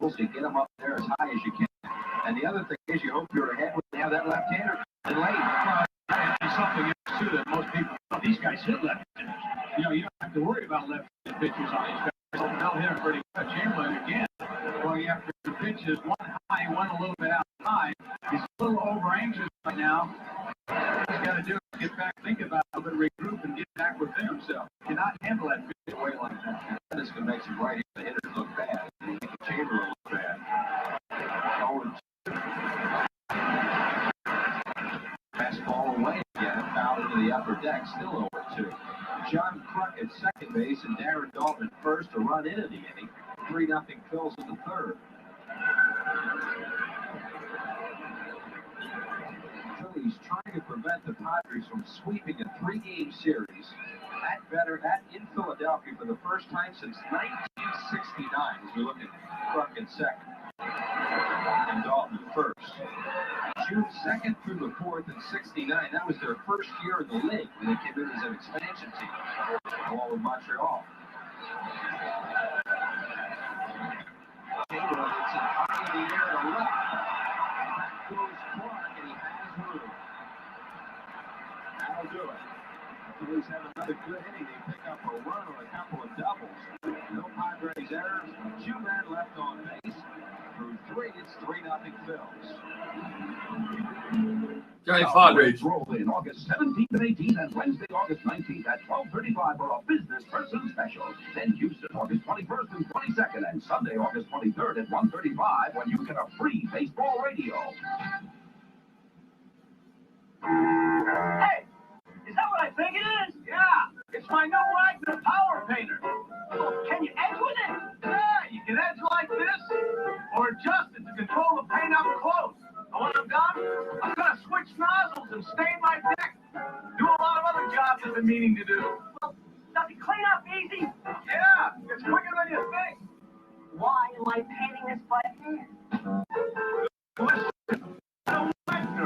So you get them up there as high as you can. And the other thing is you hope you're ahead when you have that left-hander and late. And something else, too, that most people, these guys hit left-handers. You know, you don't have to worry about left-handed pitchers on these guys. They'll hit them pretty good. Chamberlain, again, going after the pitches, one high, one a little bit outside. He's a little over-anxious right now. What he's got to do is get back, think about it, a little bit, regroup, and get back within himself. He cannot handle that pitch away like that. This can make some right-handed hitters look bad. Chamberlain look bad. Fastball away again, foul into the upper deck, still 0-2. John Kruk at second base and Darren Dalton at first to run into the inning. 3-0 Phils in the third. Phillies trying to prevent the Padres from sweeping a 3-game series in Philadelphia for the first time since 1969. As we look at Kruk at second and Dalton at first. June 2nd through the 4th in 69. That was their first year in the league when they came in as an expansion team, along with Montreal. Chamberlain hits it high in the air to left. Back goes Clark, and he has room. That'll do it. The Phillies have another good inning. They pick up a run or a couple of doubles. No Padres errors. 2 men left on base. Through 3, it's 3-0 Phils. Giant Padres. Roll in August 17th and 18th and Wednesday, August 19th at 12:35 for a business person special. Then Houston, August 21st and 22nd, and Sunday, August 23rd at 1:35 when you get a free baseball radio. Hey, is that what I think it is? Yeah, it's my new Wagner Power Painter. Can you edge with it? Yeah, you can edge like this, or adjust it to control the paint up close. And when I'm done, I'm gonna switch nozzles and stain my deck. Do a lot of other jobs I've been meaning to do. Well, does it clean up easy? Yeah, it's quicker than you think. Why am I painting this by hand? Listen, Wagner.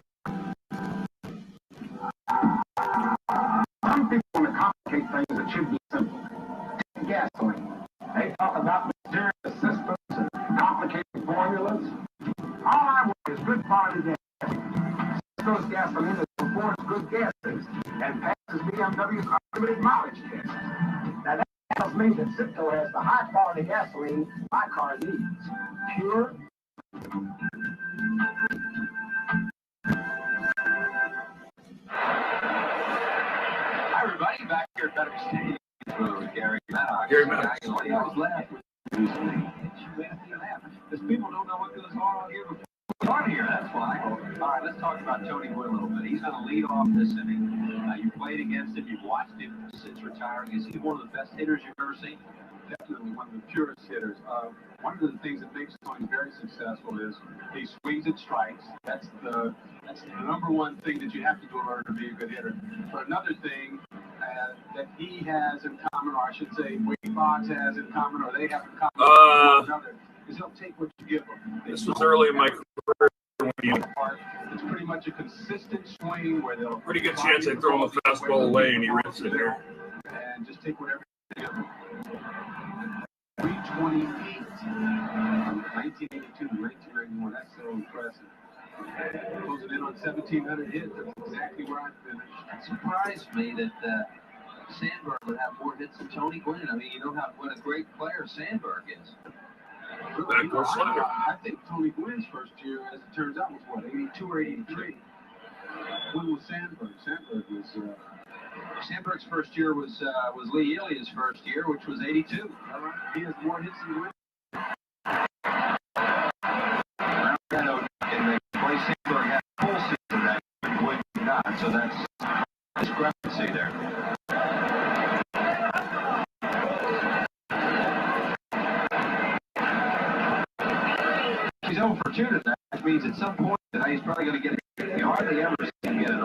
Some people want to complicate things that should be simple. Gasoline. They talk about mysterious systems and complicated formulas. All I want is good quality gas. Cisco's gasoline that performs good gases and passes BMW's unlimited mileage test. Now that tells me that Cisco has the high quality gasoline my car needs. Pure. Hi, everybody. Back here at Better Stadium with Gary Maddox. Gary Maddox. I always laugh recently. Because people don't know what goes on here before we start here. That's why. All right, let's talk about Tony Gwynn a little bit. He's going to lead off this inning. You played against him. You've watched him since retiring. Is he one of the best hitters you've ever seen? Definitely one of the purest hitters. One of the things that makes Tony very successful is he swings at strikes. That's the number one thing that you have to do in order to be a good hitter. But another thing that he has in common, or I should say Wade Boggs has in common, or they have in common with one another, is he'll take what you give him. This was early in my career. It's pretty much a consistent swing where they'll Pretty good chance I throw him a fastball away and he rips it here. And just take whatever you give him. 328, 1982 to 1991. That's so impressive. Closing in on 1,700 hits. That's exactly where I finished. It surprised me that Sandberg would have more hits than Tony Gwynn. I mean, you know what a great player Sandberg is. Back goes Slider. I think Tony Gwynn's first year, as it turns out, was what, 82 or 83? When was Sandberg? Sandberg's first year was Lee Elia's first year, which was 82. All right. He has more hits than Gwynn. And the way Sandberg had a full season that Gwynn did not, so that's discrepancy there. He's 0 for 2 tonight, which means at some point tonight he's probably going to get it. You hardly ever see him get it.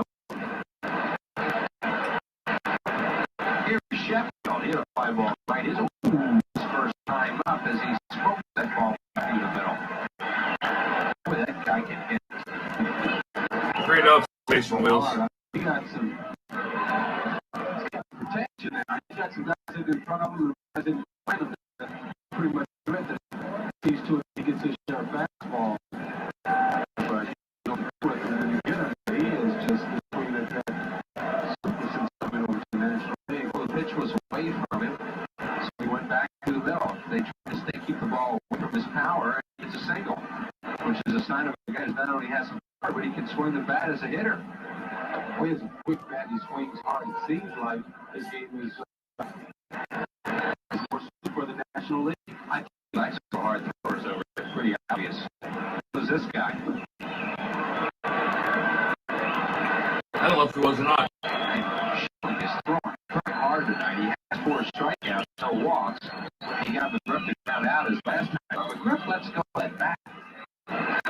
Here's Sheffield. He had a fly ball right. His first time up as he spoke that ball through the middle. Boy, that guy can hit. Great observation, Wills. He got some protection there. He's got some guys sitting in front of him and guys in front of him. Pretty much these two, he gets his pitch was away from him, so he went back to the middle. They tried to keep the ball away from his power, and it's a single, which is a sign of a guy who not only has some power, but he can swing the bat as a hitter. Well, he has a quick bat. He swings hard. It seems like his game is more suited for the National League. I think he likes the hard throwers over there. It's pretty obvious. Who's this guy? I don't know if he was or not. Schilling is throwing very hard tonight. He has 4 strikeouts, no walks. He got McGriff to count out his last time. But McGriff lets go that bat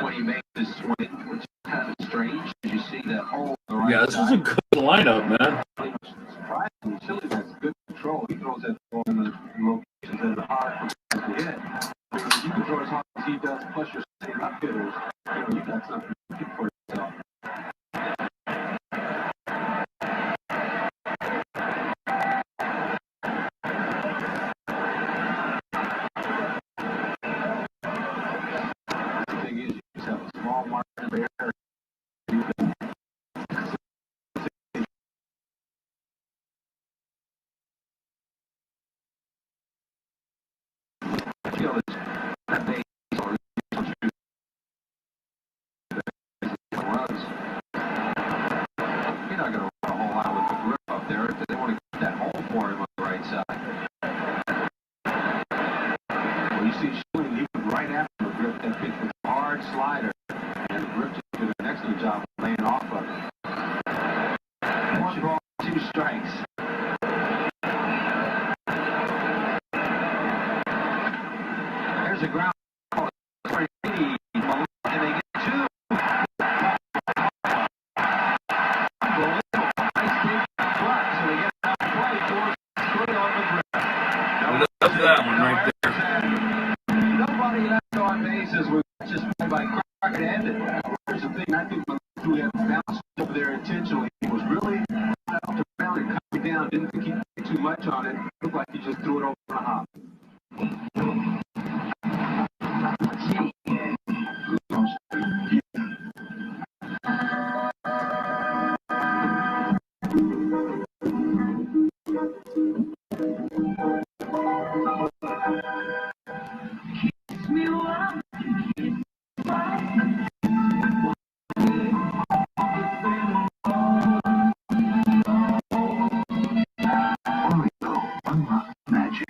when he makes his swing, which is kind of strange. You see that hole on the right Yeah, this was a side. good lineup, man. Surprisingly, Schilling has good control. He throws that ball in the locations that are hard for him to hit. If you can throw as hard as he does, plus you're setting up hitters, you got something to keep for yourself. The thing is, you just have a small margin of error. You can Feel is that they runs. You're not going to run a whole lot with the grip up there if they want to get that hole for him on the right side. Well, you see Schilling, he went right after the grip. That pitch was a hard slider, and the grip just did an excellent job of laying off of it. 1 ball, 2 strikes. There's a ground ball for Brady, and they get 2. Nice big flat, so they get out of play towards 3 on the grip. That's that one right there. Nobody left on bases. We just played by Crockett ended. Here's the thing, I think when threw that bounce over there intentionally, he was really up to ground and coming down, didn't think he did too much on it. Looked like he just threw it over the hop. Oreo, unlock magic.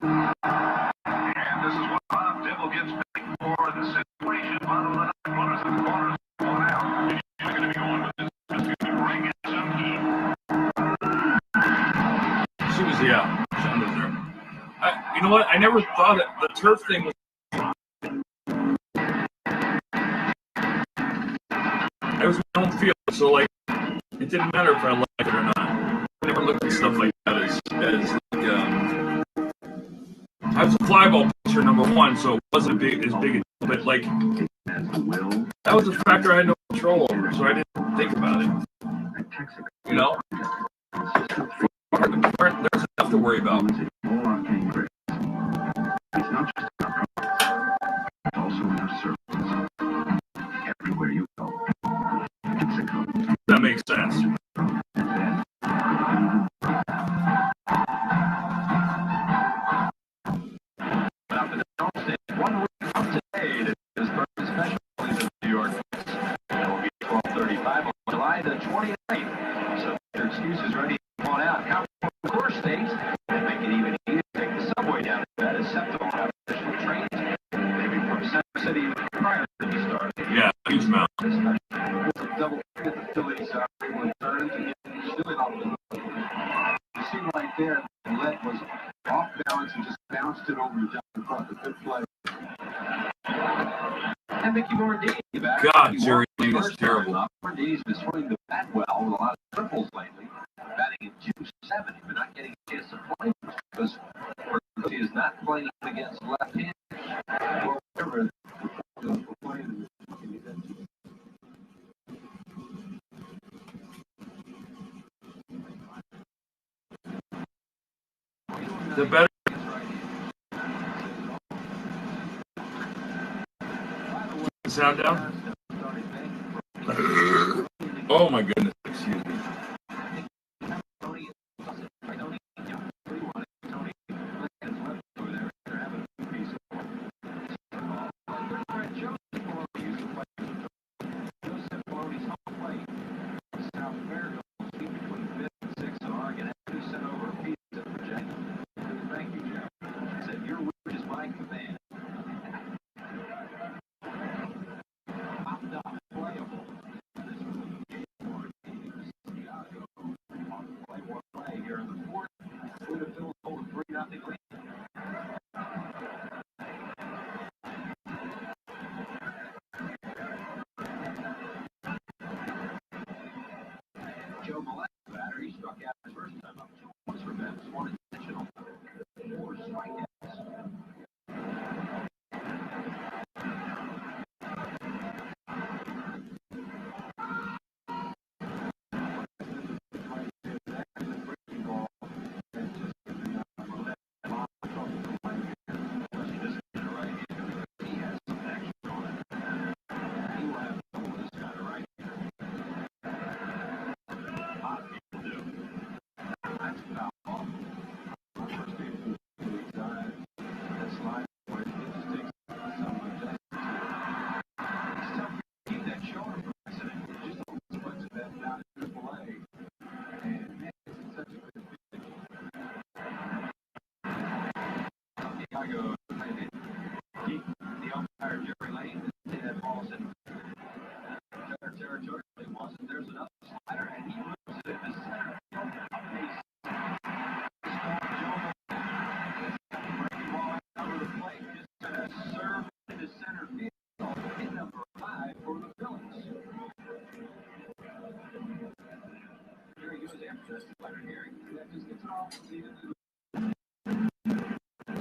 And this is what Bob Dibble gets paid for the situation. Bottom of the ninth, runners in the corners, going out. You're going to be going with this. It's going to bring it some heat. She was, yeah. Sean was there. You know what? I never thought it, the turf thing was. I was my own field, so like, it didn't matter if I liked it or not. I never looked at stuff like that as like, I was a fly ball pitcher #1, so it wasn't as big a deal, but like, that was a factor I had no control over, so I didn't think about it. You know? There's enough to worry about. It's not just about products, it's also in our services. Everywhere you go. Texaco. That makes sense. Up in the State, 1 week from today, it is Burton Special in the New York Mets. It will be 12:35 on July the 29th. So your excuses ready to come on out. Come from the core states and make it even easier. Take the subway down to that acceptable additional trains, maybe from Center City prior to the start. Yeah, huge amount. It's a double hit the Phillies return to get Schilling off the hook. You see right there, Lett was off balance and just bounced it over to John Clark. A good play. And Mickey Morandini back. God, Jerry Lee is terrible. Morandini's been swinging the bat well with a lot of triples lately. Batting at 270, but not getting a chance to play much because he is not playing against left-handed. Well, whatever the play is. The better. Sound down? Oh my goodness, excuse me.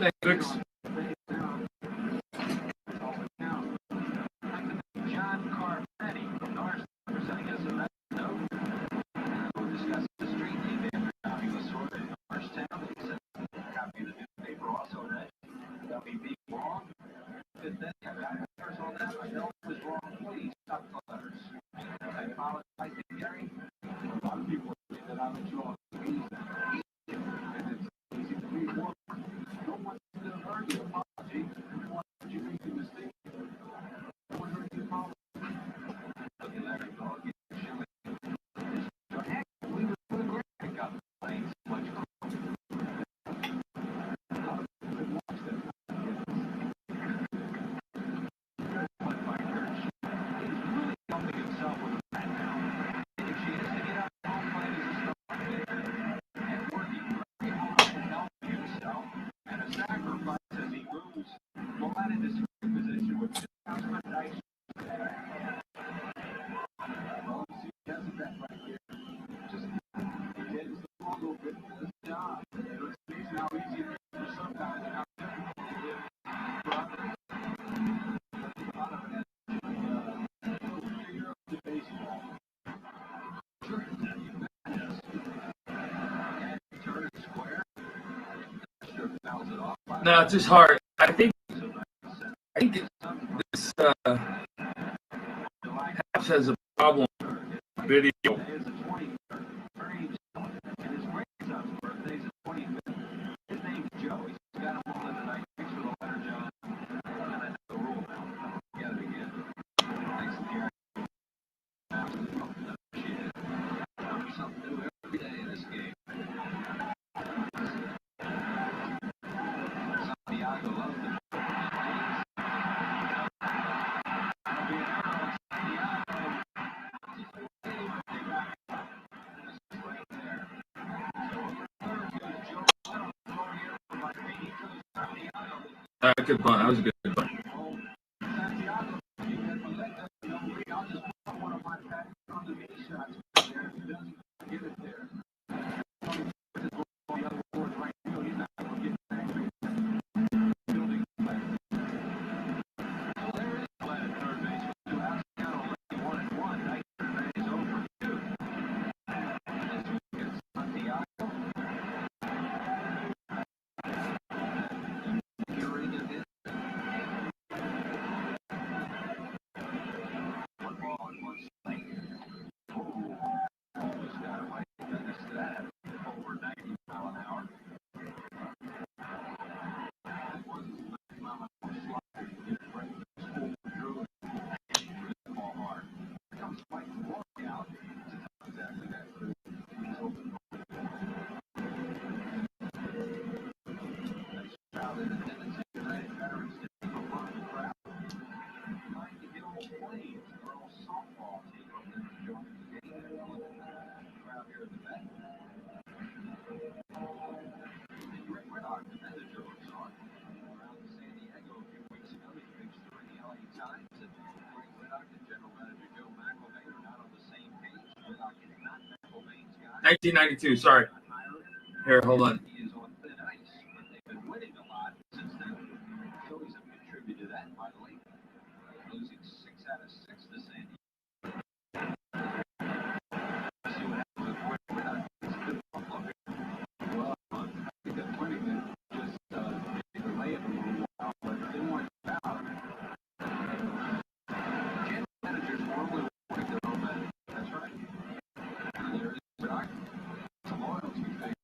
Thanks, Vix. John Carpetti from Norris presenting us a note. We'll discuss the street name after copy was sorted in Norristown. He said a copy of the newspaper also read WB wrong. Good thing I got letters on that. I know it was wrong. Please stop the letters. I apologize to Gary. A lot of people say that I'm a draw. And it's easy to read more. No one heard the apology. Everyone heard you make the mistake. No one heard the apology. Look at Larry Dog. We were the great pick up playing so much. No, it's just hard. I think this Haps has a problem with video. Good bunt. That was a good bunt. Times and Greg Whitlock and General Manager Joe McElvain are not on the same page. Whitlock is not McElvain's guy. 1992. Sorry. Here, hold on. He is on thin ice, but they've been winning a lot since then. Phillies have contributed to that mightily, losing 6 out of 6 to San Diego. Let's see what happens with Greg Whitlock. It's a good bump up here. Well, I think that winning it just delay it a little while, but they want it out. General managers normally want to go home. That's right. And there is Whitlock. It's a loyalty thing.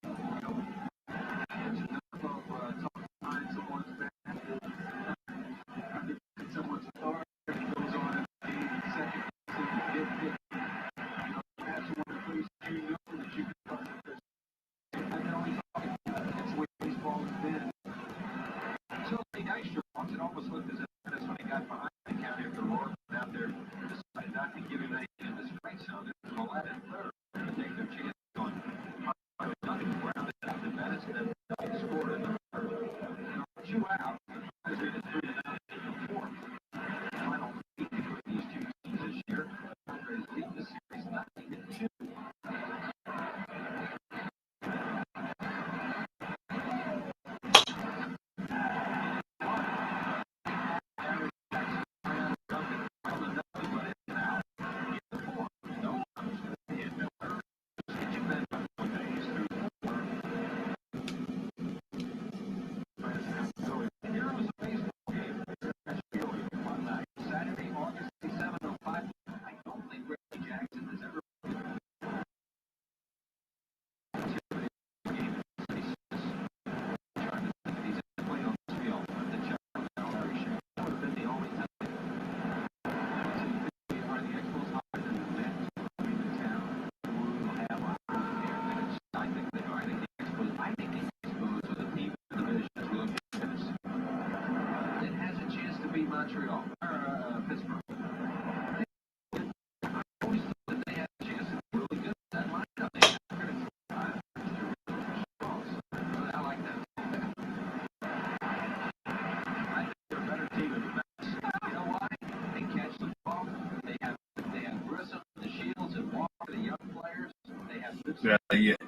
Yeah,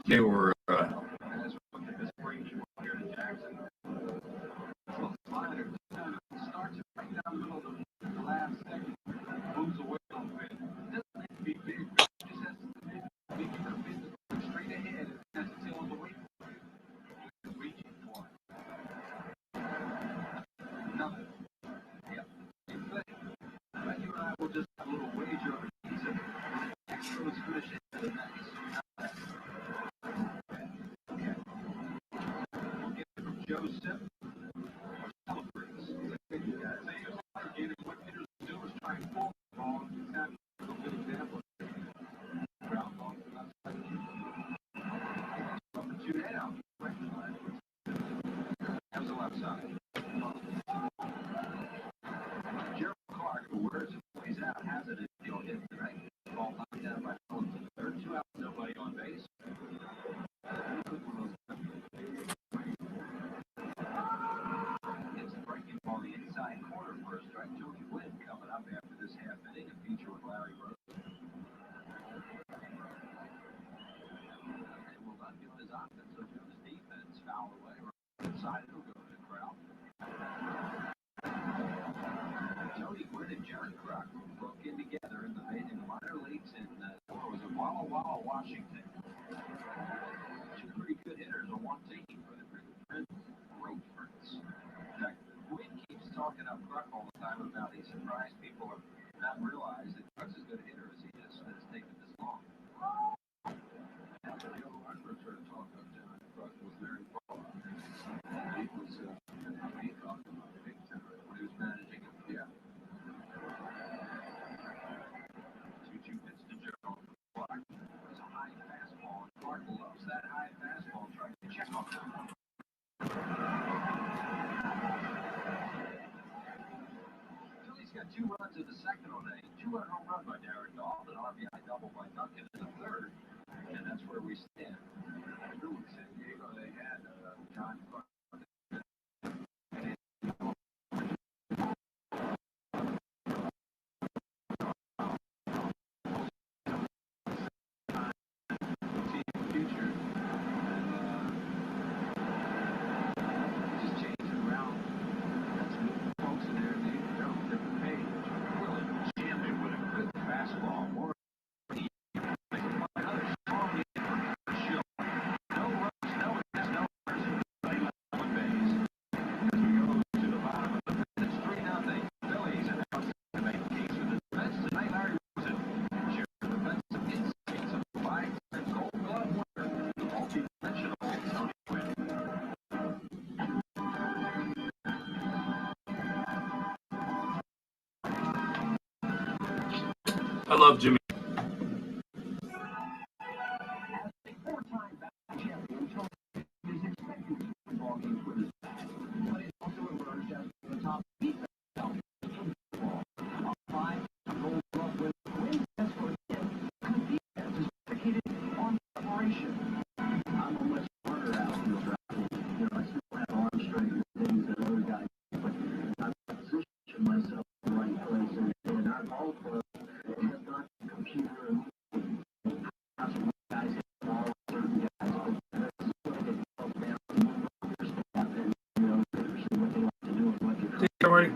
they were. As we look at this break here to Jackson, little slider starts it right down the middle of the last second, moves away a little bit. Doesn't have to be big, just has to be straight ahead and has to tail away from it. Reaching for it. Nothing. Yep. Same thing. But you and I will just have a little wager over the season. Expos finish into the next. Okay. We'll get it from Joseph. Celebrates. What hitters do is try and pull the ball. He's got a good example. Ground ball to the left side. Up and two down. Comes the left side. Gerald Clark, who wears it, plays out, has it, he'll hit tonight. Ball knocked down by Ellington. Third, 2 outs, nobody on base. It's the breaking ball the inside corner for a strike. Tony Gwynn coming up after this half inning, a feature with Larry Rose. And will not be on his offense, so Jones' defense foul away. Inside, it'll go to the crowd. Tony Gwynn and Jared Kruk broke in together in the minor leagues in Walla Walla, Washington. Two pretty good hitters on one team for the great friends. In fact, Gwynn keeps talking up Kruk all the time about he's surprised people have not realized that Kruk's as good a hitter as he is, that it's taken this long. Joe Arthur sort of talked up John Kruk was very far. He was he talked about big time when he was managing him. Yeah. 2-2 pitch to Joe Clark. It's a high fastball, and Clark loves that high fastball, trying to check off that. Philly's got 2 runs in the second on a 2-run home run by Darren Dahl, an RBI double by Duncan in the third, and that's where we stand. Through San Diego, they had John Clark. I love Jimmy. Already.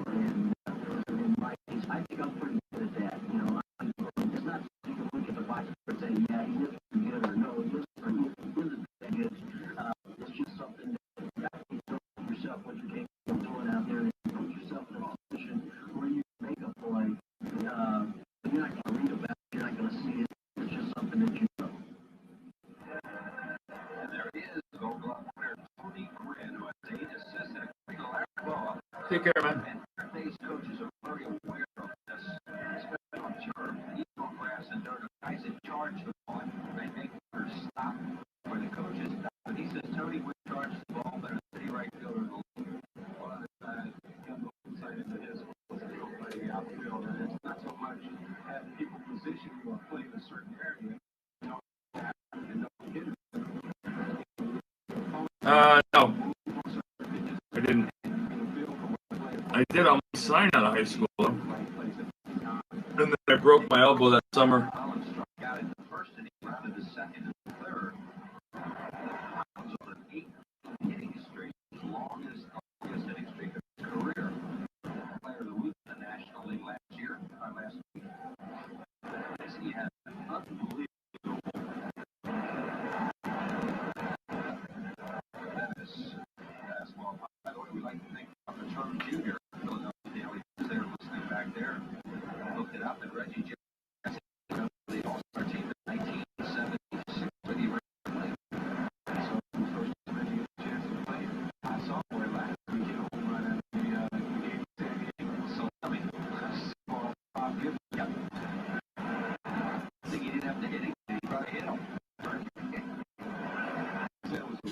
Take care, man. Base coaches are very aware of this, especially on turf. Even on grass and dirt, guys in charge of the ball, they make her stop where the coaches stop. But he says Tony would charge the ball better than any right fielder in the league. Well, got no insight into his field by the outfield, and it's not so much having people position you or play in a certain area. No. No. I didn't. I did on my sign out of high school. And then I broke my elbow that summer. Got it the first, and he rounded the second and the third.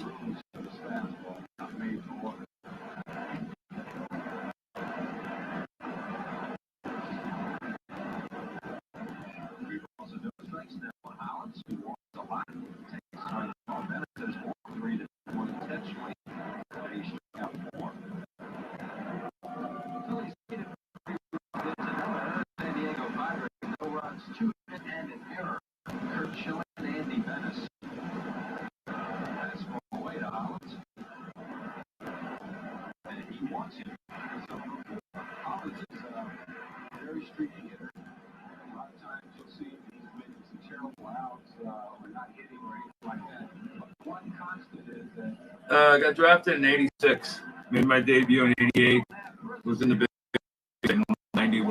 rules of this fastball not made to order. Also, no strikes now on Hollins, who walks a lot. Takes on Benitez 4-3 to 1 intentionally. He struck out 4. Phillies needed San Diego Padres, no runs, 2 hits and an error. Kurt Schilling and Andy Bennis. Fastball away to Hollins. And he wants him. So Hollins is a very streaky hitter. A lot of times you'll see he's making some terrible outs or not hitting or anything like that. But one constant is that I got drafted in '86. Made my debut in '88. Was in the big in '91.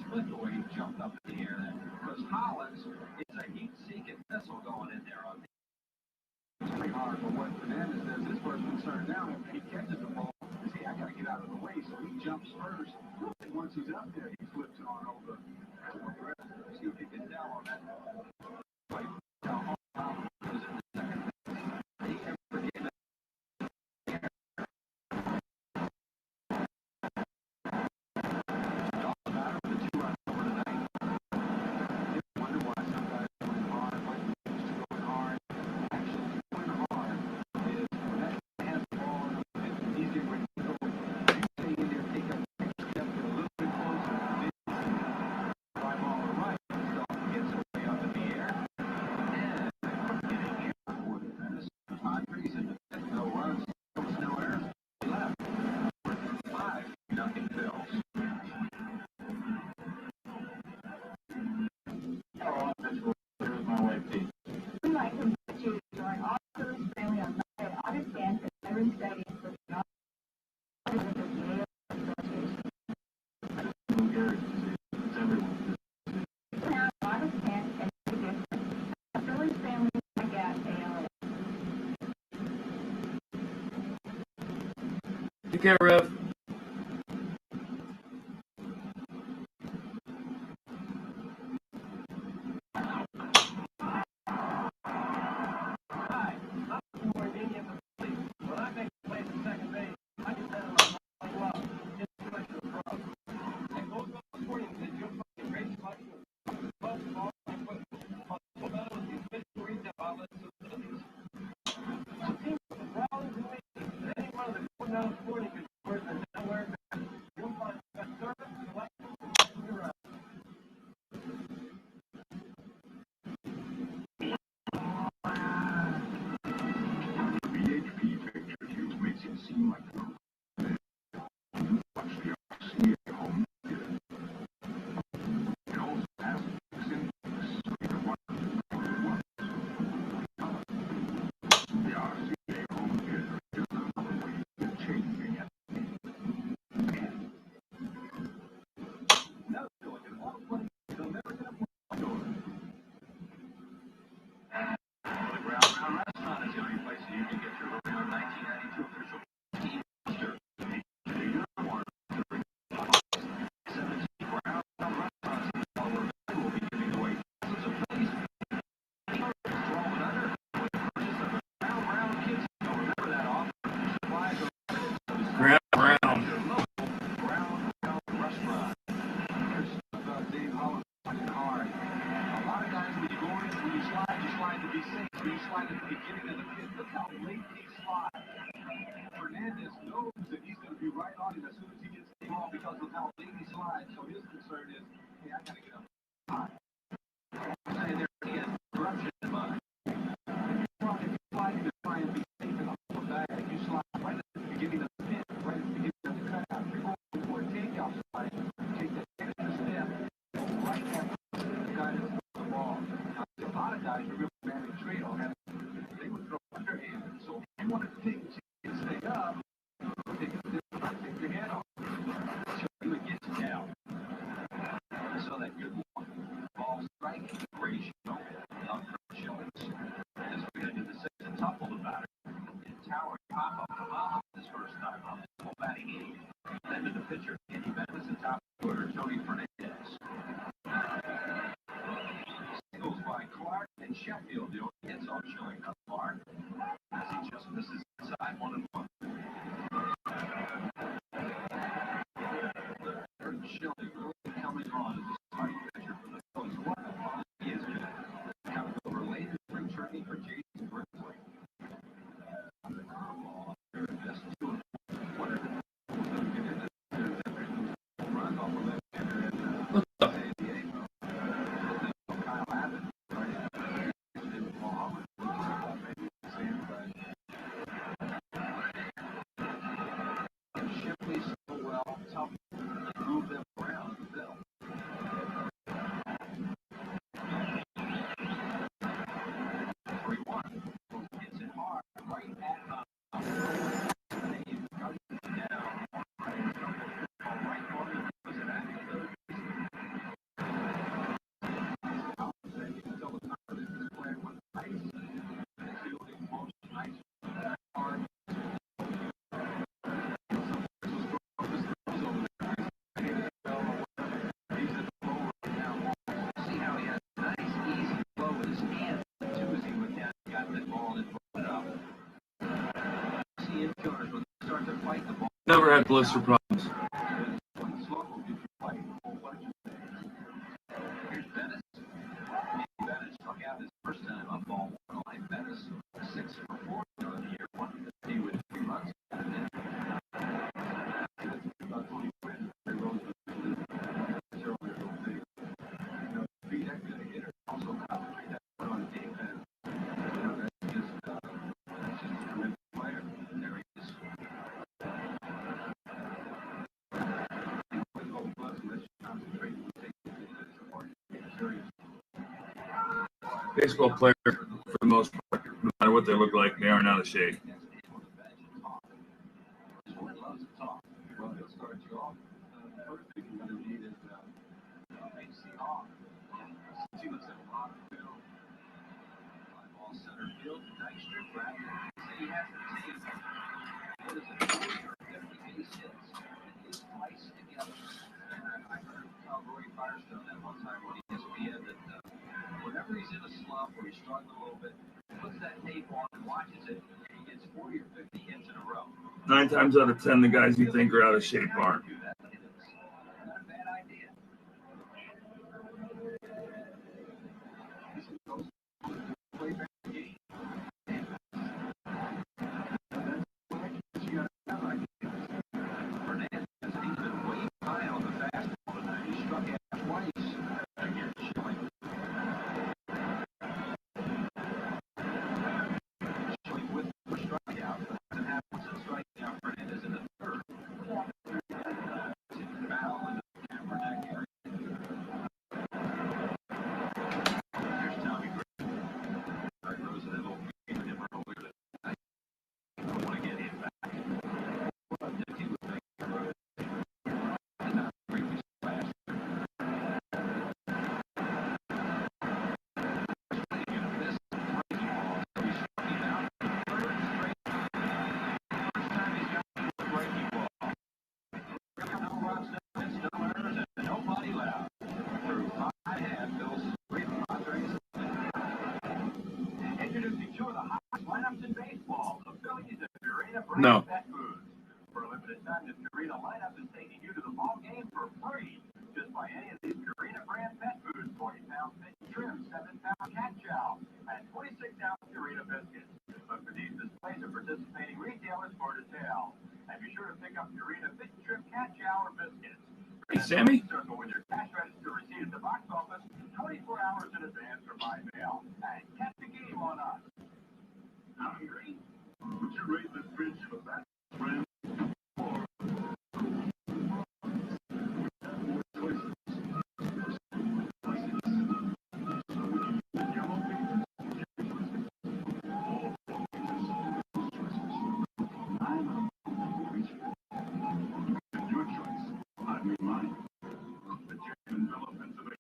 Split the way he jumped up in the air there. Because Hollins is a heat-seeking missile going in there on the pretty hard, but what Fernandez says his first concern now, he catches the ball, is hey, I got to get out of the way, so he jumps first, and once he's up there, he flips it on over. See if he can tell on that play. Hollins was in the second base. He never gave it. Take care, Rev. Fernandez knows that he's going to be right on him as soon as he gets the ball because of how late he slides. So his concern is, hey, I got to get up high. Say there again, corruption in mind. If you slide to try and be safe and off the back, if you slide right at the beginning of the pin, right at the beginning of the cutout, you're going for a takeout slide, take the extra step, go right at the guy that's throwing the ball. Now, a lot of guys, remember Manny Trado, they would throw underhand. So if you wanted to take a chance, stay up, take your head off. So he would get you down. So of that good ball striking ratio of Kurt Schilling's. As we get into the sixth and toppled the batter. Tower pop up his first time up. Batting 8. Then to the pitcher, Kenny Bennis, and top order, Tony Fernandez. Singles by Clark and Sheffield. The only hits on Schilling thus far. As he just misses inside 1-1. Kurt Schilling really coming on as a starting pitcher for the Phillies. What a fun he is good. Coming over late in spring training for Jason Brinkley. Never had blister problems. Baseball player, for the most part, no matter what they look like, they aren't out of shape. Whenever he's in a slump or he's struggling a little bit, puts that tape on and watches it, and he gets 40 or 50 hits in a row. 9 times out of 10, the guys you think are out of shape aren't. Not a bad idea. Fernandez, he's been way high on the fastball tonight. He struck out twice against Schilling. Schilling with the strikeout, but hasn't happened since striking out Fernandez in the third. Foul in the camera neck area. Here's Tommy Gray. Greg Rosenthal beat him earlier tonight. I want to get him back. But if he would make the road, and not briefly last year. Introducing two of the hottest lineups in baseball, the Phillies and Purina brand No. pet foods. For a limited time, the Purina lineup is taking you to the ball game for free. Just buy any of these Purina brand pet foods, 40-pound fish trim, 7-pound cat chow, and 26-ounce Purina biscuits. Look for these displays at participating retailers for details. And be sure to pick up Purina fish trim, cat chow, or biscuits. Hey, Sammy? Circle with your cash register receipt at the box office 24 hours in advance or by mail. And catch the game on us. Hungry? Would you rate the friendship of that friend? Your choice. I mean mine. The Jacksonville, Pennsylvania.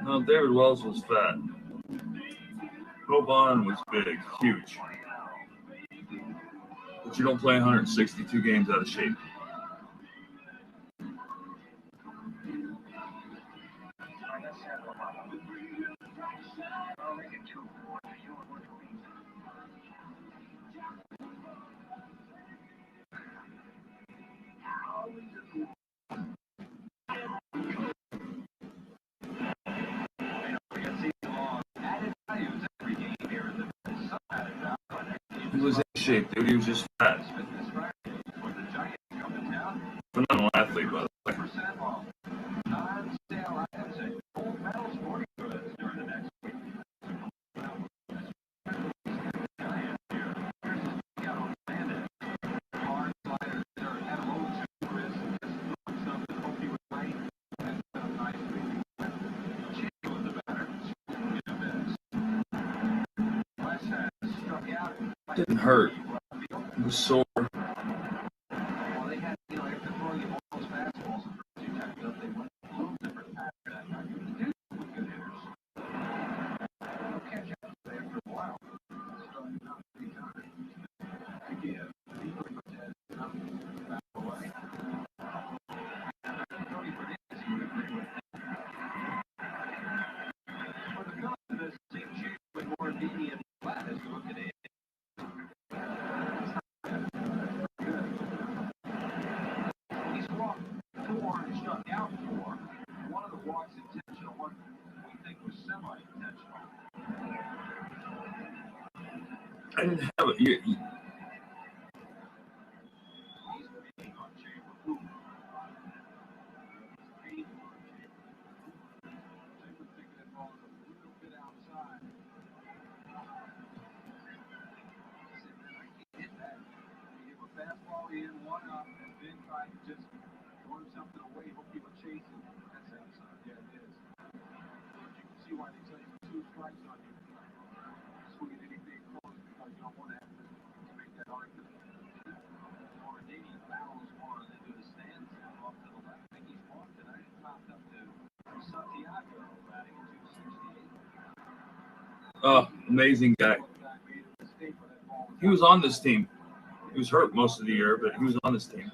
No, David Wells was fat. Boban was big, huge. But you don't play 162 games out of shape. He was in shape, dude. He was just fat. Phenomenal athlete, by the way. Didn't hurt. He was sore. I didn't have it. Oh, amazing guy. He was on this team. He was hurt most of the year, but he was on this team.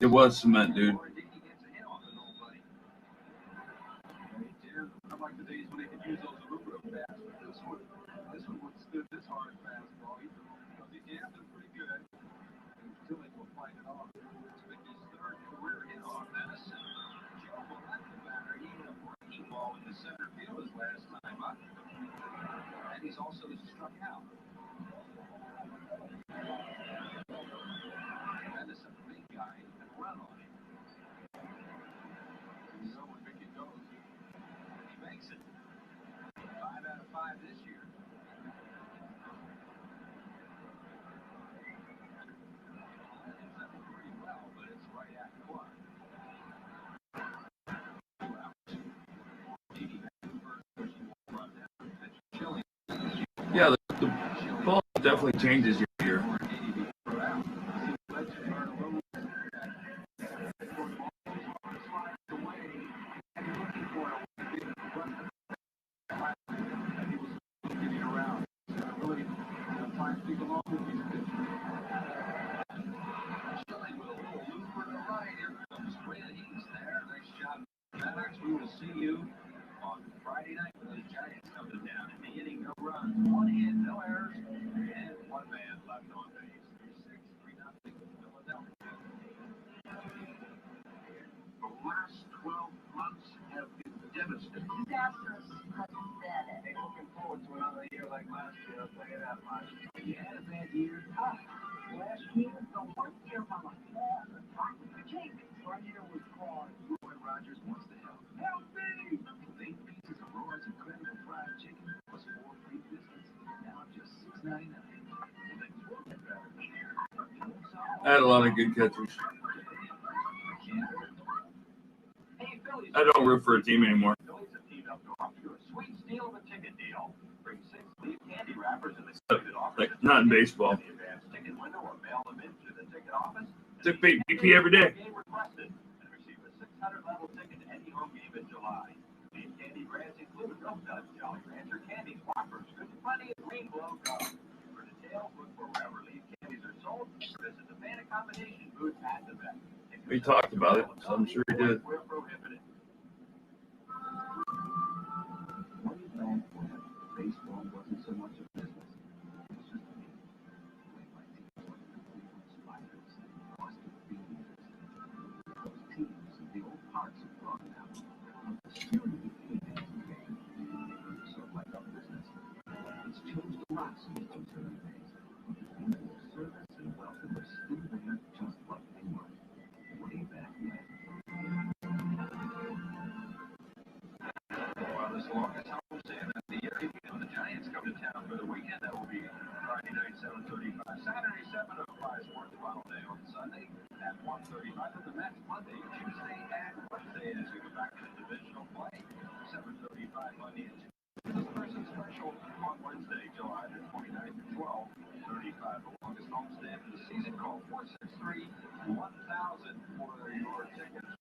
It was cement, dude. He's also struck out. That is a big guy and run on him. So when Mickey goes, he makes it. 5 out of 5 this year. Pretty well, but it's right at Clark. Yeah, the ball definitely changes your year. We will see you on Friday night when the Giants coming down in the inning. No runs, 1 hit, no errors, and 1 man left on base. 3-0 Philadelphia. The last 12 months have been devastating. Disastrous, pathetic. Ain't looking forward to another year like last year, I'll tell you that much. You had a bad year. Last year, the worst year of my life. One year was gone. Roy Rogers wants to help. Help me! With 8 pieces of Roy's incredible fried chicken plus 4 free biscuits, now just $6.99. Things will get better. I had a lot of good catchers. I don't root for a team anymore. Like, not in baseball. Took BP every day. We talked about it, so I'm sure he did. Baseball wasn't so much a business. It was just a game. Spiders, Boston Beans, those teams in the old parks of fun now. Still the game. Sort of like our business. It's changed a lot since those early days. But the feeling of service and welcome are still there, just like they were way back then. Well, this longest homestand of the year. When the Giants come to town for the weekend, that will be Friday night, 7:35. Saturday, 7:05. Sports Final Day on Sunday at 1:35. And the Mets Monday, Tuesday, and Wednesday as we go back to divisional play. 7:35 Monday and Tuesday. This person special on Wednesday, July the 29th at 12:35. The longest homestand of the season. Call 463-1000 for your tickets.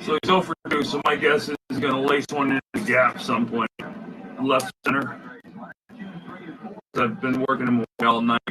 So he's 0 for 2, so my guess is he's going to lace one in the gap some point. Left center. I've been working him all night.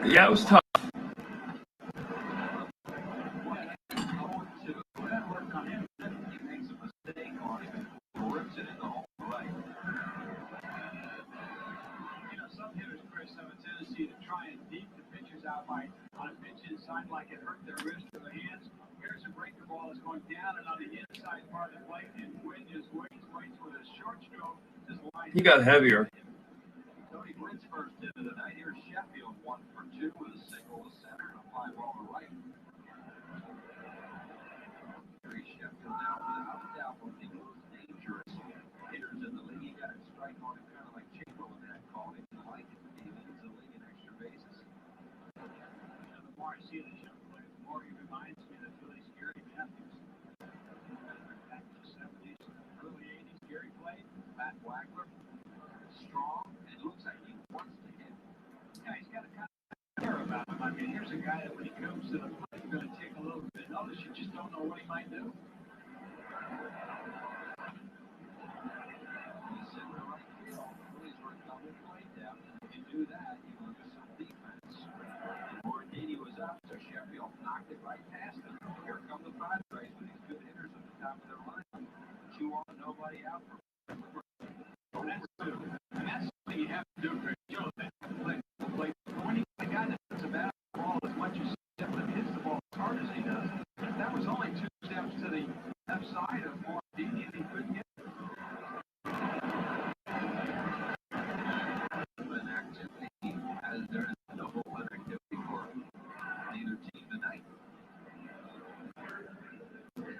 Yeah, it was tough. Like it hurt their wrist or their hands. Here's a breaker ball that's going down and on the inside part of the plate, and Quinn just waits with a short stroke. He got heavier. Tony Gwynn's first hit of the night. Here's Sheffield 1 for 2 with a single to center and a fly ball to right. Here's Sheffield now without a doubt one of the most dangerous hitters in the league. He got a strike on him kind of like Chamberlain had called him. I like it. He leads the league in extra bases. The more I see this young player, the more he reminds me of Philly Gary Matthews. Back in the 70s, early 80s, Gary played. Matt Wagler, strong, and looks like he wants to hit. Yeah, he's got a kind of care about him. I mean, here's a guy that when he comes to the plate, he's going to take a little bit of notice. You just don't know what he might do. He's in the right field. Phillies were a double play down. If you do that, you lose some defense. Morandini was up, so Sheffield knocked it right past him. Here come the Padres with these good hitters at the top of their line. 2 on, nobody out for. And that's something you have to do for Joe. When you got a guy that puts a bat on the ball as much as Sheffield hits the ball as hard as he does, that was only 2 steps to the left side of Morandini, and he couldn't get it. Activity as there is no bullpen activity for neither team tonight.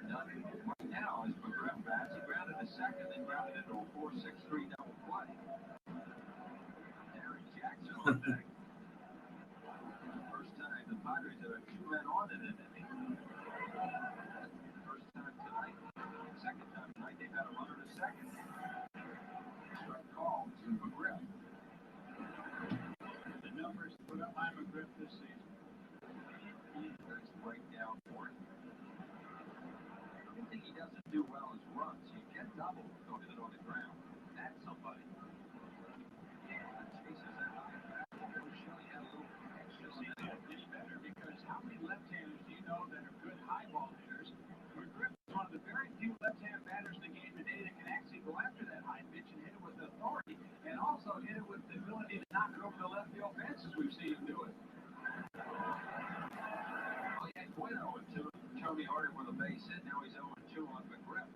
None right now as McGriff bats. He grounded a second, then grounded into a 4-6-3 double play. Aaron Jackson on deck. First time the Padres have a 2-man on in an inning. First time tonight. Second time tonight they've had a runner to second. Strike call to McGriff. The numbers put up by McGriff this season. That's breakdown for him. The thing he doesn't do well is runs. You get double, don't hit it on the ground. That's somebody. Chases that high back. Shelley had a little extra. See, it's better because how many left-handers do you the ability to knock it over the left field fence as we've seen him do it. Well, he had quite 0-2. Toby Harder with a base hit. Now he's 0-2 on McGriff.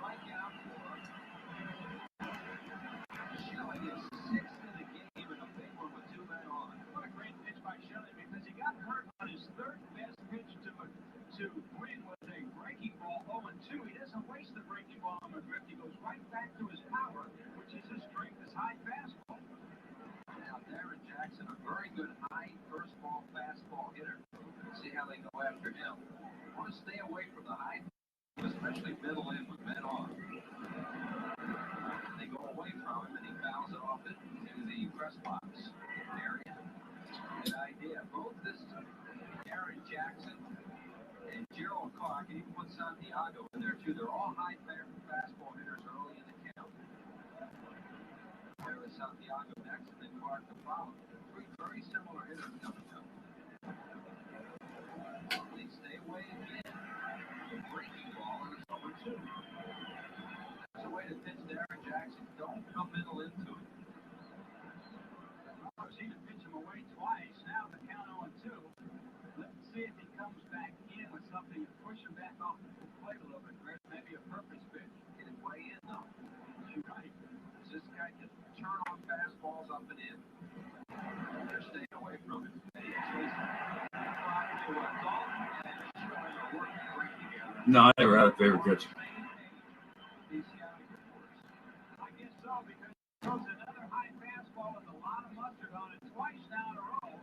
Strikeout for Schilling is sixth in the game and a big one with 2 men on. What a great pitch by Schilling because he got hurt on his third best pitch to Quinn with a breaking ball 0-2. He doesn't waste the breaking ball on McGriff. He goes right back to his power, which is his strength, his high fastball. Now, Darren Jackson, a very good high first ball fastball hitter. See how they go after him. Want to stay away from the high, especially middle in with men on. They go away from him and he fouls it off into the press box area. Good idea. Both this Darren Jackson and Gerald Clark, and even put Santiago in there too. They're all high fastball hitters early in the count. There is Santiago next, and then Clark to follow. Three very similar hitters coming up. They stay away again. The breaking ball is 0-2. That's a way to pitch Darren Jackson. Don't come middle into it. I've seen him pitch him away twice. Now the count 0-2. Let's see if he comes back in with something to push him back off the plate a little bit. Maybe a purpose pitch. Get him way in though. You're right. This guy can turn on fastballs up and in. They're staying away from him. No, I never had a favorite catch. I guess so, because he throws another high fastball with a lot of mustard on it twice now in a row.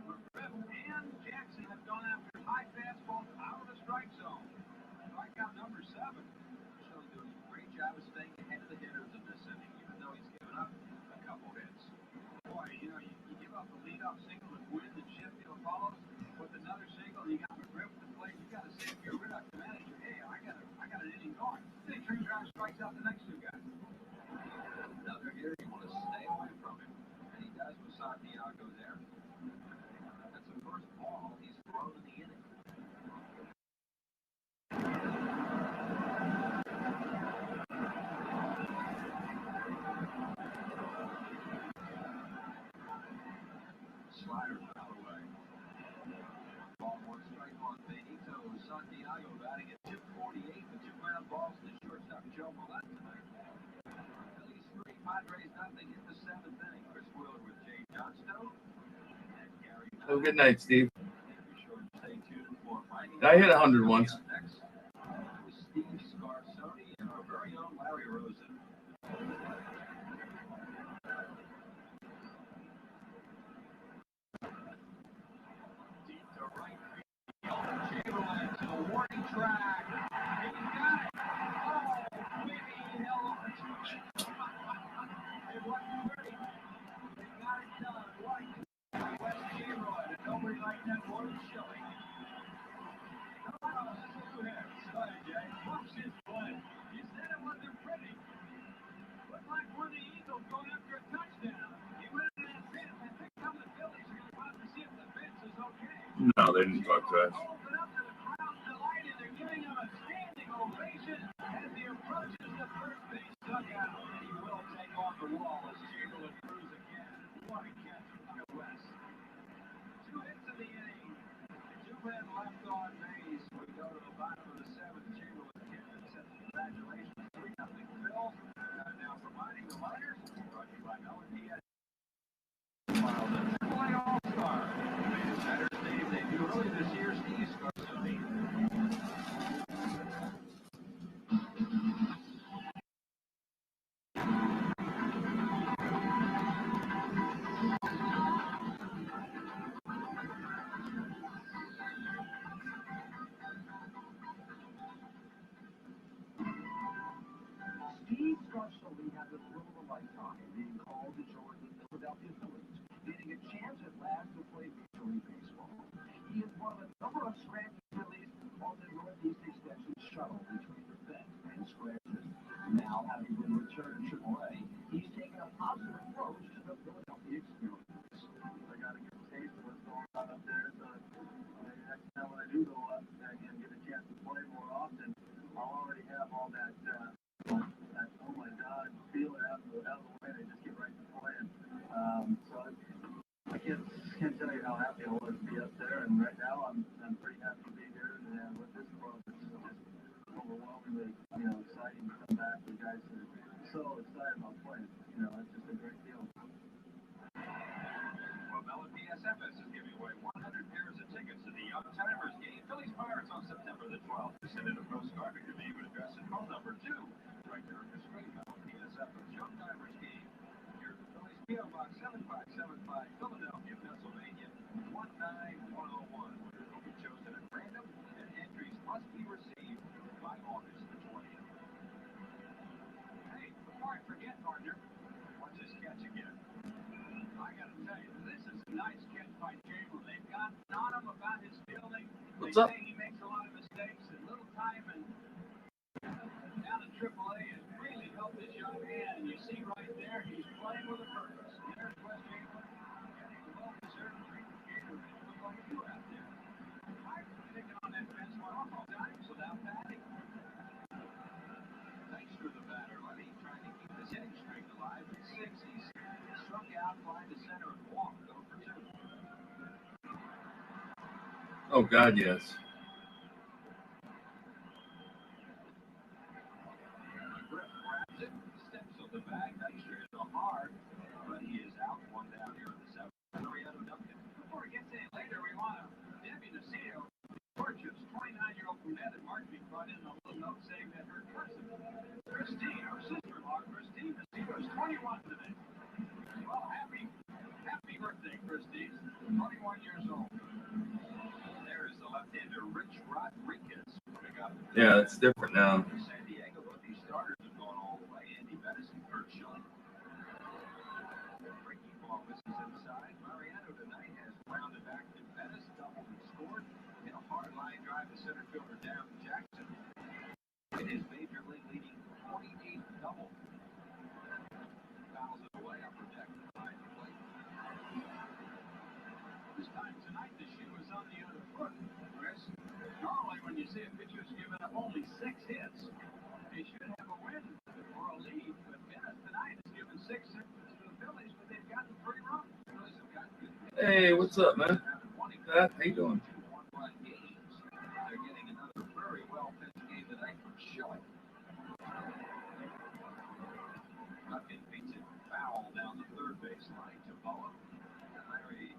McGriff and Jackson have gone after high fastballs out of the strike zone. Strikeout number 7. So doing a great job of staying ahead of the hitters in this inning, even though he's given up a couple hits. Boy, you know, you give up the leadoff single and win, and Sheffield follows with another single. You got McGriff to play. You got to say if you're rid of the manager, hey, I got an inning going. Then he turns around and strikes out the next 2 guys. Another hitter, you want to stay away from him, and he does with Santiago there. That's the first ball he's thrown in the inning. Slider foul away. Ball 1 strike on Benito Santiago batting at 248 with 2 ground balls to shortstop Joe Millette tonight. Phillies 3, Padres nothing in the 7th inning. Chris Wheeler with Jay Johnstone and Gary. Have a good night, Steve. Be sure to stay tuned for Fighting. I hit 100 once. Next with Steve Scarsoni and our very own Larry Rosen. Deep to right field. Chamberlain to the warning track. He's got it. Oh, maybe he held on to it. It wasn't pretty. They got it done. White. West Chamberlain. And nobody like that more than Schilling. Oh, this is 2 hits. Go ahead, Jay. Whoops, his blood. You said it wasn't pretty. Looked like one of the Eagles going after a touchdown. He went in that fence. I think some of the Phillies are going to want to see if the fence is okay. No, they didn't talk to us. Open up to the crowd's delight, and they're giving him a standing ovation as he approaches the first base dugout. He will take off the wall as Chamberlain throws again. What a catch by West. 2 hits in the inning. 2 men left on base. We go to the bottom of the 7th. Chamberlain hits. Congratulations. 3-0 Phils. Now providing the minors. Brought to you by Melody. Triple-A All-Star. Made his Saturday debut early this year, Steve Scarsoni. Steve Scarsoni had the thrill of a lifetime being called to join the Philadelphia Phillies, getting a chance at last to play Major League Baseball. He is one of a number of Scranton Phillies on the Northeast Extension shuttle between the Fed and Scranton. Now, having been returned to AAA, he's taken a positive approach to the Philadelphia experience. I got to get a taste of what's going on up there. So next time when I do go up and get a chance to play more often, I'll already have all that. Oh my God. so excited about playing. You know, it's just a great deal. Well, Mellon PSFS is giving away 100 pairs of tickets to the Young Timers game. Phillies Pirates on September the 12th. Send in a postcard with your name and address and phone number too. Right there on your screen. Mellon PSFS Young Timers game. Here at the Phillies P.O. Box 7575, Philadelphia, Pennsylvania 19101. Will be chosen at random, and entries must be received by August the 20th. Hey, before I forget, partner, watch this catch again. I gotta tell you, this is a nice catch by Chamberlain. They've gotten on him about his fielding. They say he makes a lot of mistakes, and little Timon down in AAA has really helped this young man. And you see right there, he's playing with a purpose. There's West Chamberlain getting a well-deserved treatment here. Look like you out there. I'm picking on that fence multiple times without batting. Thanks for the batter, Lenny, trying to keep his hitting streak alive. At 6, he's struck out, flying to center, and walked over 2. Oh, God, yes. Griff grabs it, steps on the bag, Dykstra is on hard, but he is out, 1 down here in the 7th. Mariano Duncan. Before we get to it later, we want to Debbie Nacido, gorgeous 29-year-old brunette that Mark brought in a little note saying that her cousin, Christine, her sister-in-law, Christine Nacido, is 21 today. Well, happy birthday, Christine. 21 years old. There is the left-hander, Rich Rodriguez. Yeah, it's different now. San Diego, both these starters have gone all the way. Andy Bettis and Kurt Schilling. Freaky ball misses inside. Mariano tonight has rounded back to Bettis, doubled and scored. Hit a hard line drive to center fielder down Jackson. It is Major League leading 28th double. Fouls it away, upper deck behind the plate. This time tonight, the shoe is on the other foot, Chris. Normally, when you see a pitcher's given up only 6 hits, they should have a win or a lead. But Bettis tonight has given 6 hits to the Phillies, but they've gotten 3 runs. The Phillies have gotten good hits. Hey, what's up, man? How you doing? 2-1-run games. They're getting another very well-pitched game tonight from Schilling. Duncan beats it foul down the third baseline to Boa. Larry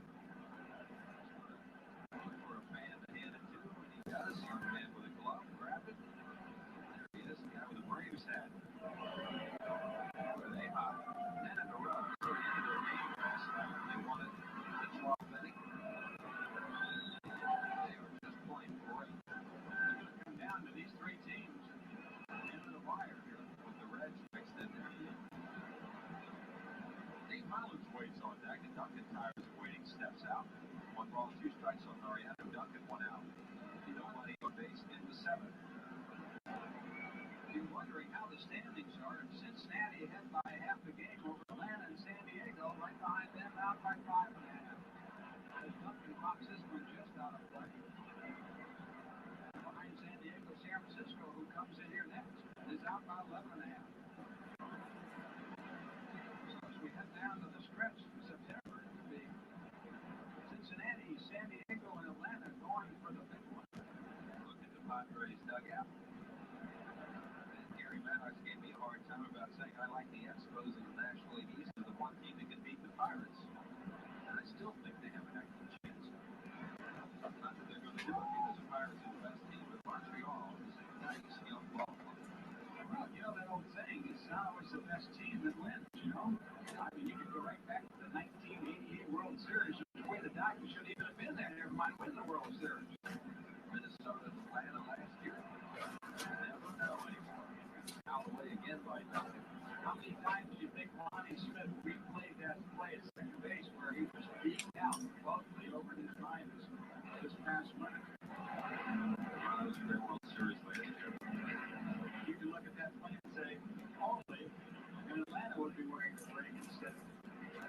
looking for a fan to hand it to, and he does. Young man with a glove, grab it. There he is, the guy with the Braves hat. Were they hot? 10 in a row. So the end of their game last night. They won it. The 12th inning. They were just playing great. They're going to come down to these 3 teams into the wire here with the Reds mixed in there. Dave Mullins waits on deck, and Duncan tires of waiting, steps out. 1 ball, 2 strikes on Mariano. Duncan, 1 out. Nobody on base in the 7th. You're wondering how the standings are. Cincinnati ahead by half a game over Atlanta and San Diego. Right behind them, out by 5.5. As Duncan knocks this one just out of play. Behind San Diego, San Francisco, who comes in here next, is out by 11.5. As we head down to the stretch in September, it will be Cincinnati, San Diego, and Atlanta going for the big one. Look at the Padres dugout. And Gary Maddox gave me a hard time about saying I like the Expos in the National League East as the one team that can beat the Pirates. And I still think they have an excellent chance. Not that they're going to do it because the Pirates are the best team, but Montreal is a nice young ball club. Well, you know that old saying, it's not always the best team that wins, you know? I mean, you could go right back to the 1988 World Series. The way the Dodgers shouldn't even have been there. Never mind win the World Series. Minnesota, Atlanta last year. Never know anymore. Out of the way again by Duncan. How many times do you think Lonnie Smith replayed that play at second base where he was beat out bothly over his mind this past winter? That was a great World Series last year. You can look at that play and say, only in Atlanta would be wearing the ring instead of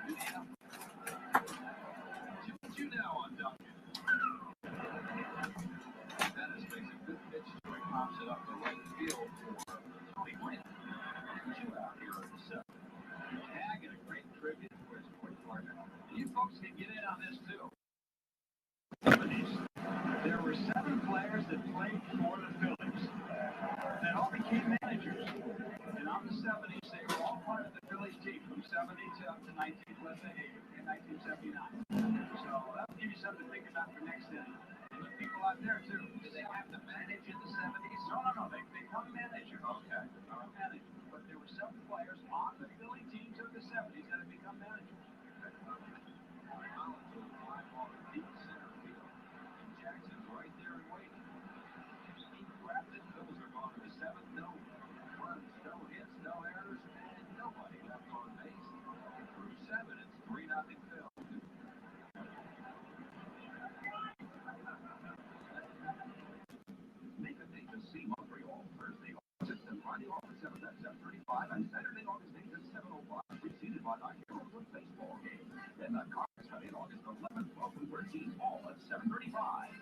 Indiana. 2-2 now on Duncan. Bettis makes a good pitch to him, pops it up the right field for Tony Gwynn. 2 out here in the 7th. Tag and a great tribute to his point partner. And you folks can get in on this too. There were 7 players that played for the Phillies that all became managers. And on the 70s, they were to 19th left behavior in 1979. So that'll give you something to think about for next inning. And the people out there too. Do they have to manage in the 70s? No. They become managers. Okay. Managers. But there were some players on the Philly teams of the 70s that have become managers. Jackson's right there and waiting. He grabbed it. Bills are going to the 7th. No runs, no hits, no errors, and nobody left on base. Through 7, it's 3-0 Phil. Make a date to see Montreal Thursday, August 7th, Friday, August 7th at 7:35, and Saturday, August 8th at 7:05. Preceded by the Herald baseball game. Then the Cardinals cut in August 11th, 12th, and 13th, all at 7:35.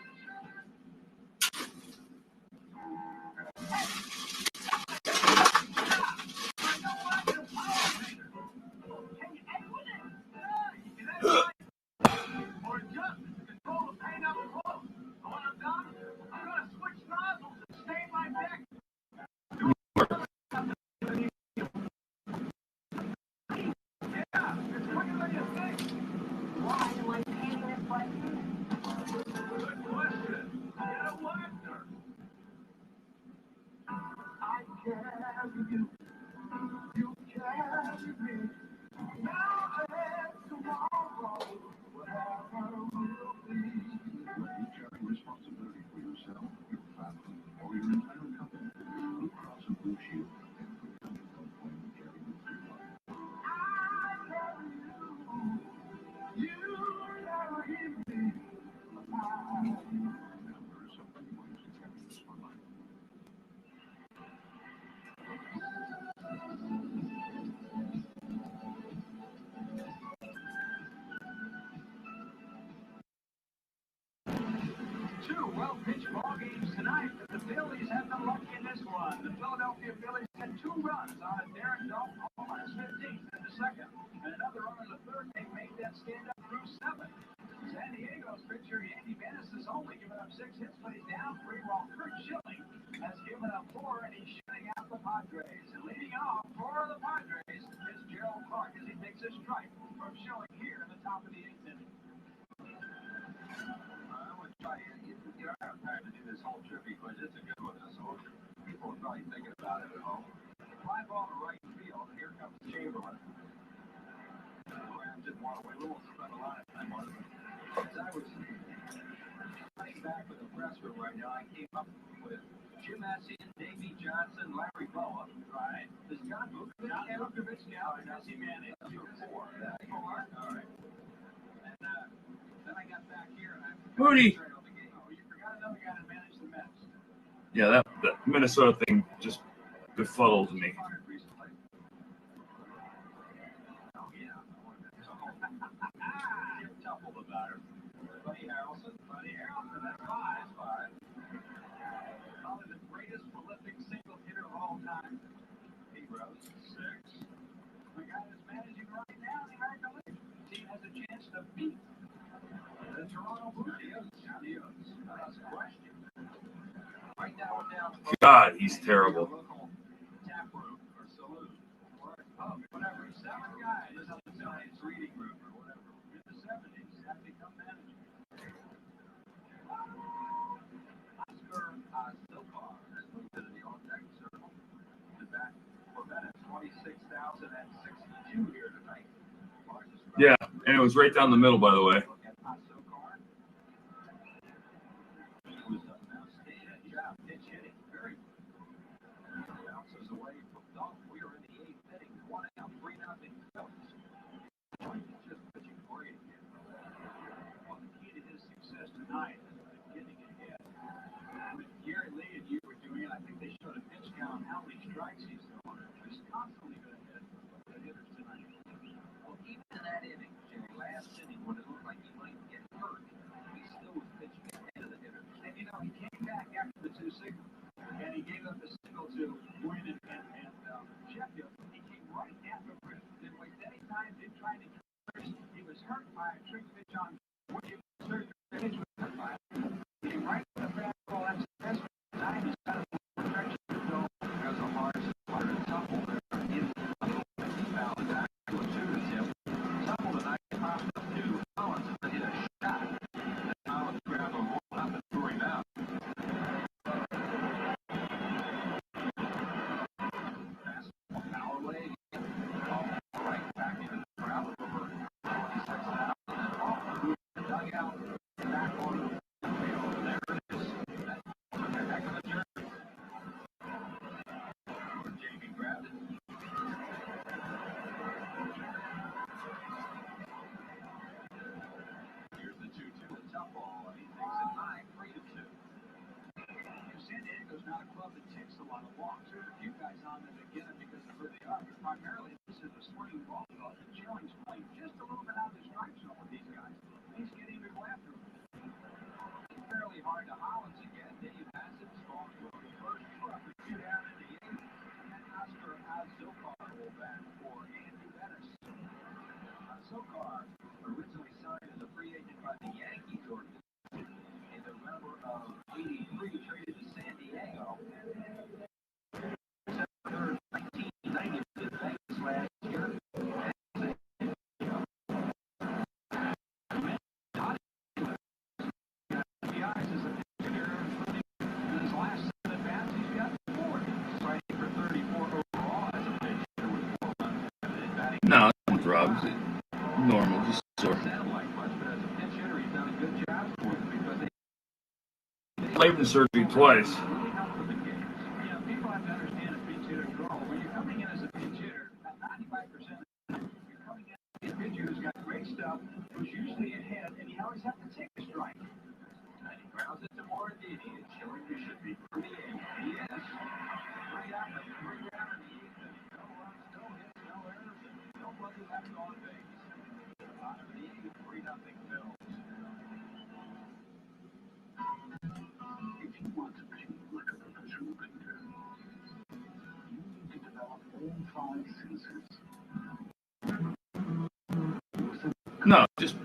Or just control the pain up close. When I'm done, I'm going to switch nozzles and stain my deck. Yeah, it's quicker than you think. Why am I painting this button? Good question. Get a whacker. I carry you. You carry me. Now and tomorrow. Whatever will be. You carry responsibility for yourself, your family, or your entire company. Blue Cross and Blue Shield and Blue Cross and Blue carry you through life. I carry you. You carry me. There are so many ways to carry this for life. Two well-pitched ball games tonight, but the Phillies have been lucky in this one. The Philadelphia Phillies had 2 runs on a Darren Dault home on his 15th in the second, and another run in the third. They made that stand up through 7. San Diego's pitcher Yandy Benes has only given up 6 hits, but he's down 3, while Curt Schilling has given up 4, and he's shutting out the Padres. And leading off for the Padres is Gerald Clark as he takes a strike from Schilling here in the top of the 8th inning. I want to try it. You don't have time to do this whole trip because it's a good one. So people are probably thinking about it at home. Fly ball to right field. Here comes Chamberlain. Rams didn't want to wait. We won't spend a lot of time on it. As I was running back with the press room right now, I came up with Jim Massey, Davey Johnson, Larry Boa. Right. Does John Vukovich now? Jesse Manning. 2 or 4. All right. And then I got back here and I Moody. You forgot another guy to manage the Mets. Yeah, that Minnesota thing just befuddles me. Oh, yeah. Jim Tupple about her. Buddy Harrelson, that's 5. Probably the greatest prolific single hitter of all time. He rose 6. The guy that's managing right now in the American League. The team has a chance to beat the Toronto Blue Jays. That's a question. Right now we're down. God, he's terrible. Local tap room or saloon. Whatever. 7 guys on the Phillies reading room or whatever in the 70s have become managers. Oscar Zilkar has moved into the on-deck circle. The back for Bennett, 26,062 here tonight. Yeah, and it was right down the middle, by the way. Pitch hitting, very good. Bounces away from Dault. We are in the 8th inning. 1 out, 3-0 Phillies. Just pitching great again. Well, the key to his success tonight is getting ahead. With Gary Lee and you were doing it, I think they showed a pitch count on how many strikes he's thrown. He's constantly been ahead of the hitters tonight. Well, even in that inning, Jerry, last inning, when it looked like he might get hurt, he still was pitching ahead of the hitters. And you know, he came back after the 2 signals, and he gave up the signal to Wynn and Sheffield. He came right after Chris. Didn't waste any time, didn't try to Chris. He was hurt by a trick pitch on William. Pitch was hurt by him. He came right to the fastball. That's the best time he's got a protection. So there's a hard Tupple there. He fouled it back to a 2. primarily this is a swing ball club. And Schilling's playing just a little bit out of the strike zone with these guys. He's getting to go after them. It's fairly hard to Hollins again. Dave Bassett strong for the first. Two up and two down in the eighth. And Oscar Azokar will bat for Andy Bettis. Azokar originally signed as a free agent by the Yankees organization in November of '83, traded to San Diego. September 1990 to Vegas last year. His last 7 bats, he's got 4. Fighting for 34 overall as a pitcher with 4 batting. No, drugs. Normal, just sore. Sound like much, but as a pinch hitter, he's done a good job for them because they Labrum surgery twice. really help with the games. You know, people have to understand a pinch hitter's role. When you're coming in as a pinch hitter, about 95% of the time, you're coming in as a pitcher who's got great stuff, who's usually ahead, and you always have to take a strike. And he grounds it to Morandini, and Schilling, you should be pretty able. He is. 3 out and 3 down in the eighth, and no runs, no hits, no errors, and nobody left on base. Bottom of the eighth, 3-0 Phils. If you want to paint like a professional painter, you need to develop all 5 senses. No, just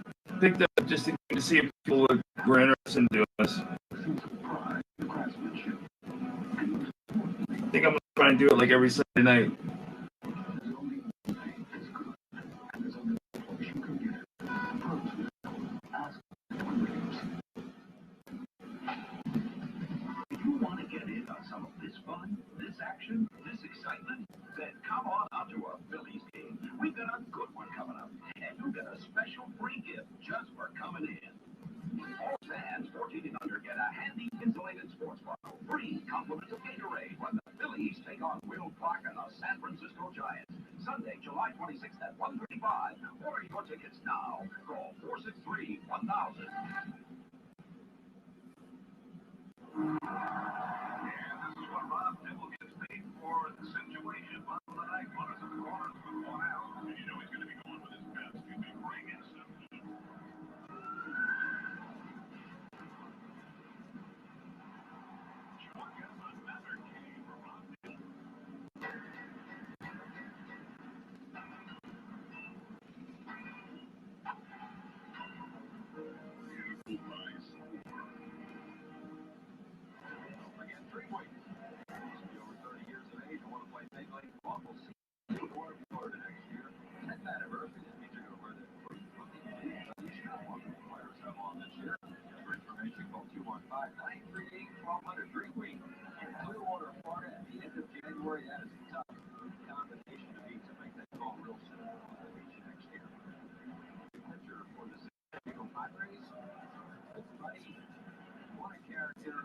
picked up just to see if people were interested in doing this. Sense of pride, craftsmanship, I think I'm gonna try and do it like every Sunday night. there's only one paint that's good, and there's only one place you can get it. Pros will ask Williams. If you want to get in on some of this fun, this action, this excitement, then come on out to a Phillies game. We've got a good one coming up, and you'll get a special free gift just for coming in. All fans 14 and under get a handy insulated sports bottle, free compliments of Gatorade when the Phillies take on Will Clark and the San Francisco Giants. Sunday, July 26th at 1:35. Order your tickets now. Call 463-1000. And this is what Rob Dibble gets paid for in the situation. Bottom of the ninth, runners in the corners with 1 out. And you know he's going to be going with his best. He'll be bringing some heat. Sean gets another K for Rob Dibble. Beautiful nice. Again, 3 weeks. Must be over 30 years of age and want to play Major League Baseball. We'll see you in Florida next year. 10th anniversary. That means you're going to wear the first players have on this year. For information, call 215-938-1200. 3 weeks in Clearwater, Florida at the end of January. That is a tough combination to beat to make that call real soon. We'll meet you next year. Pitcher for the San Diego Padres. Buddy, what a character.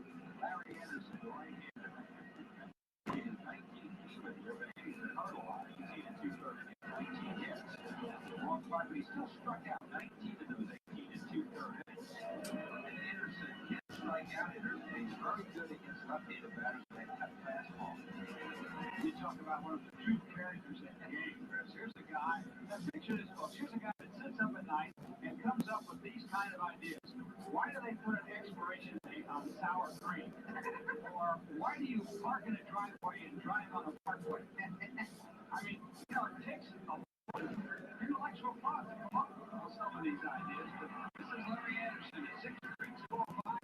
Larry Anderson, the right-hander. He is 19 even with an 80 hurdle line. He's seen in 2/3, 19 hits. Wrong spot, but he still struck out 19 of those 18 in 2/3. And Anderson can strike out hitters, and he's very good against left-handed batters that cut fastball. You talk about one of the true characters in the game, Chris. Here's a guy, picture this, folks. Here's a guy that sits up at night and comes up with these kind of ideas. Why do they put an expiration date on sour cream? Or why do you park in a driveway and drive on a parkway? I mean, you know, it takes a lot of intellectual thought to come up with some of these ideas. But this is Larry Anderson at 6'3", 205.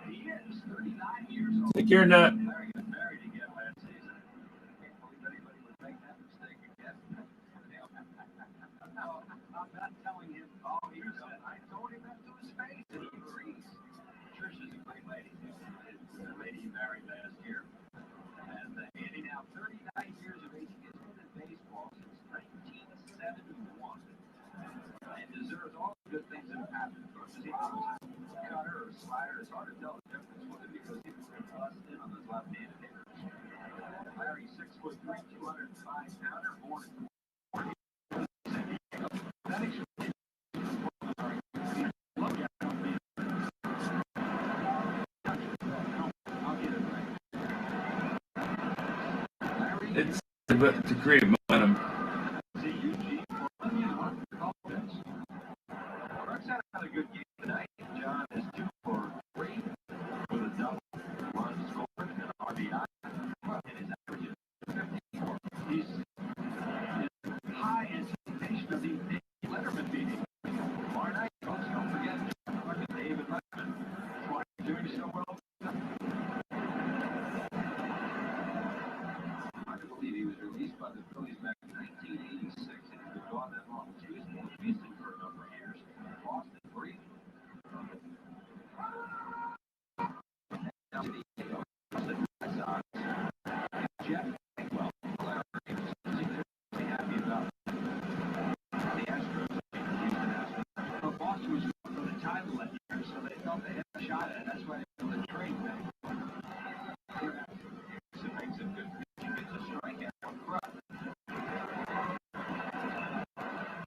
He is 39 years old. Take care, Nat. Larry got married again last season. Can't believe anybody would make that mistake again. No, I'm not telling him. Oh, he said, I told him that to his face, and he agrees. Trisha's a great lady. The lady he married last year. And Andy, now 39 years of age, he has been in baseball since 1971. And deserves all the good things that have happened to him. He was a cutter or slider. It's hard to tell the difference with him because he was busted in on those left-handed hitters. Larry, 6'3", 205-pounder, born in It's to create momentum. Brooks had another good game tonight. John is 2 for 3 with a double, runs scored, and an RBI. And his average is 54. He's high anticipation of the David Letterman meeting. Tomorrow night, folks, don't forget David Letterman. Why he's doing so well. Hard to believe he was released by the Phillies back in 1986, and he's been gone that long. Houston for a number of years. Boston, Brady. Jeff Bagwell, happy about the Astros, Houston Astros. But Boston was for the title that year, so they felt they had a shot at it. That's why they did the trade thing. It makes it good. He gets a strikeout on front.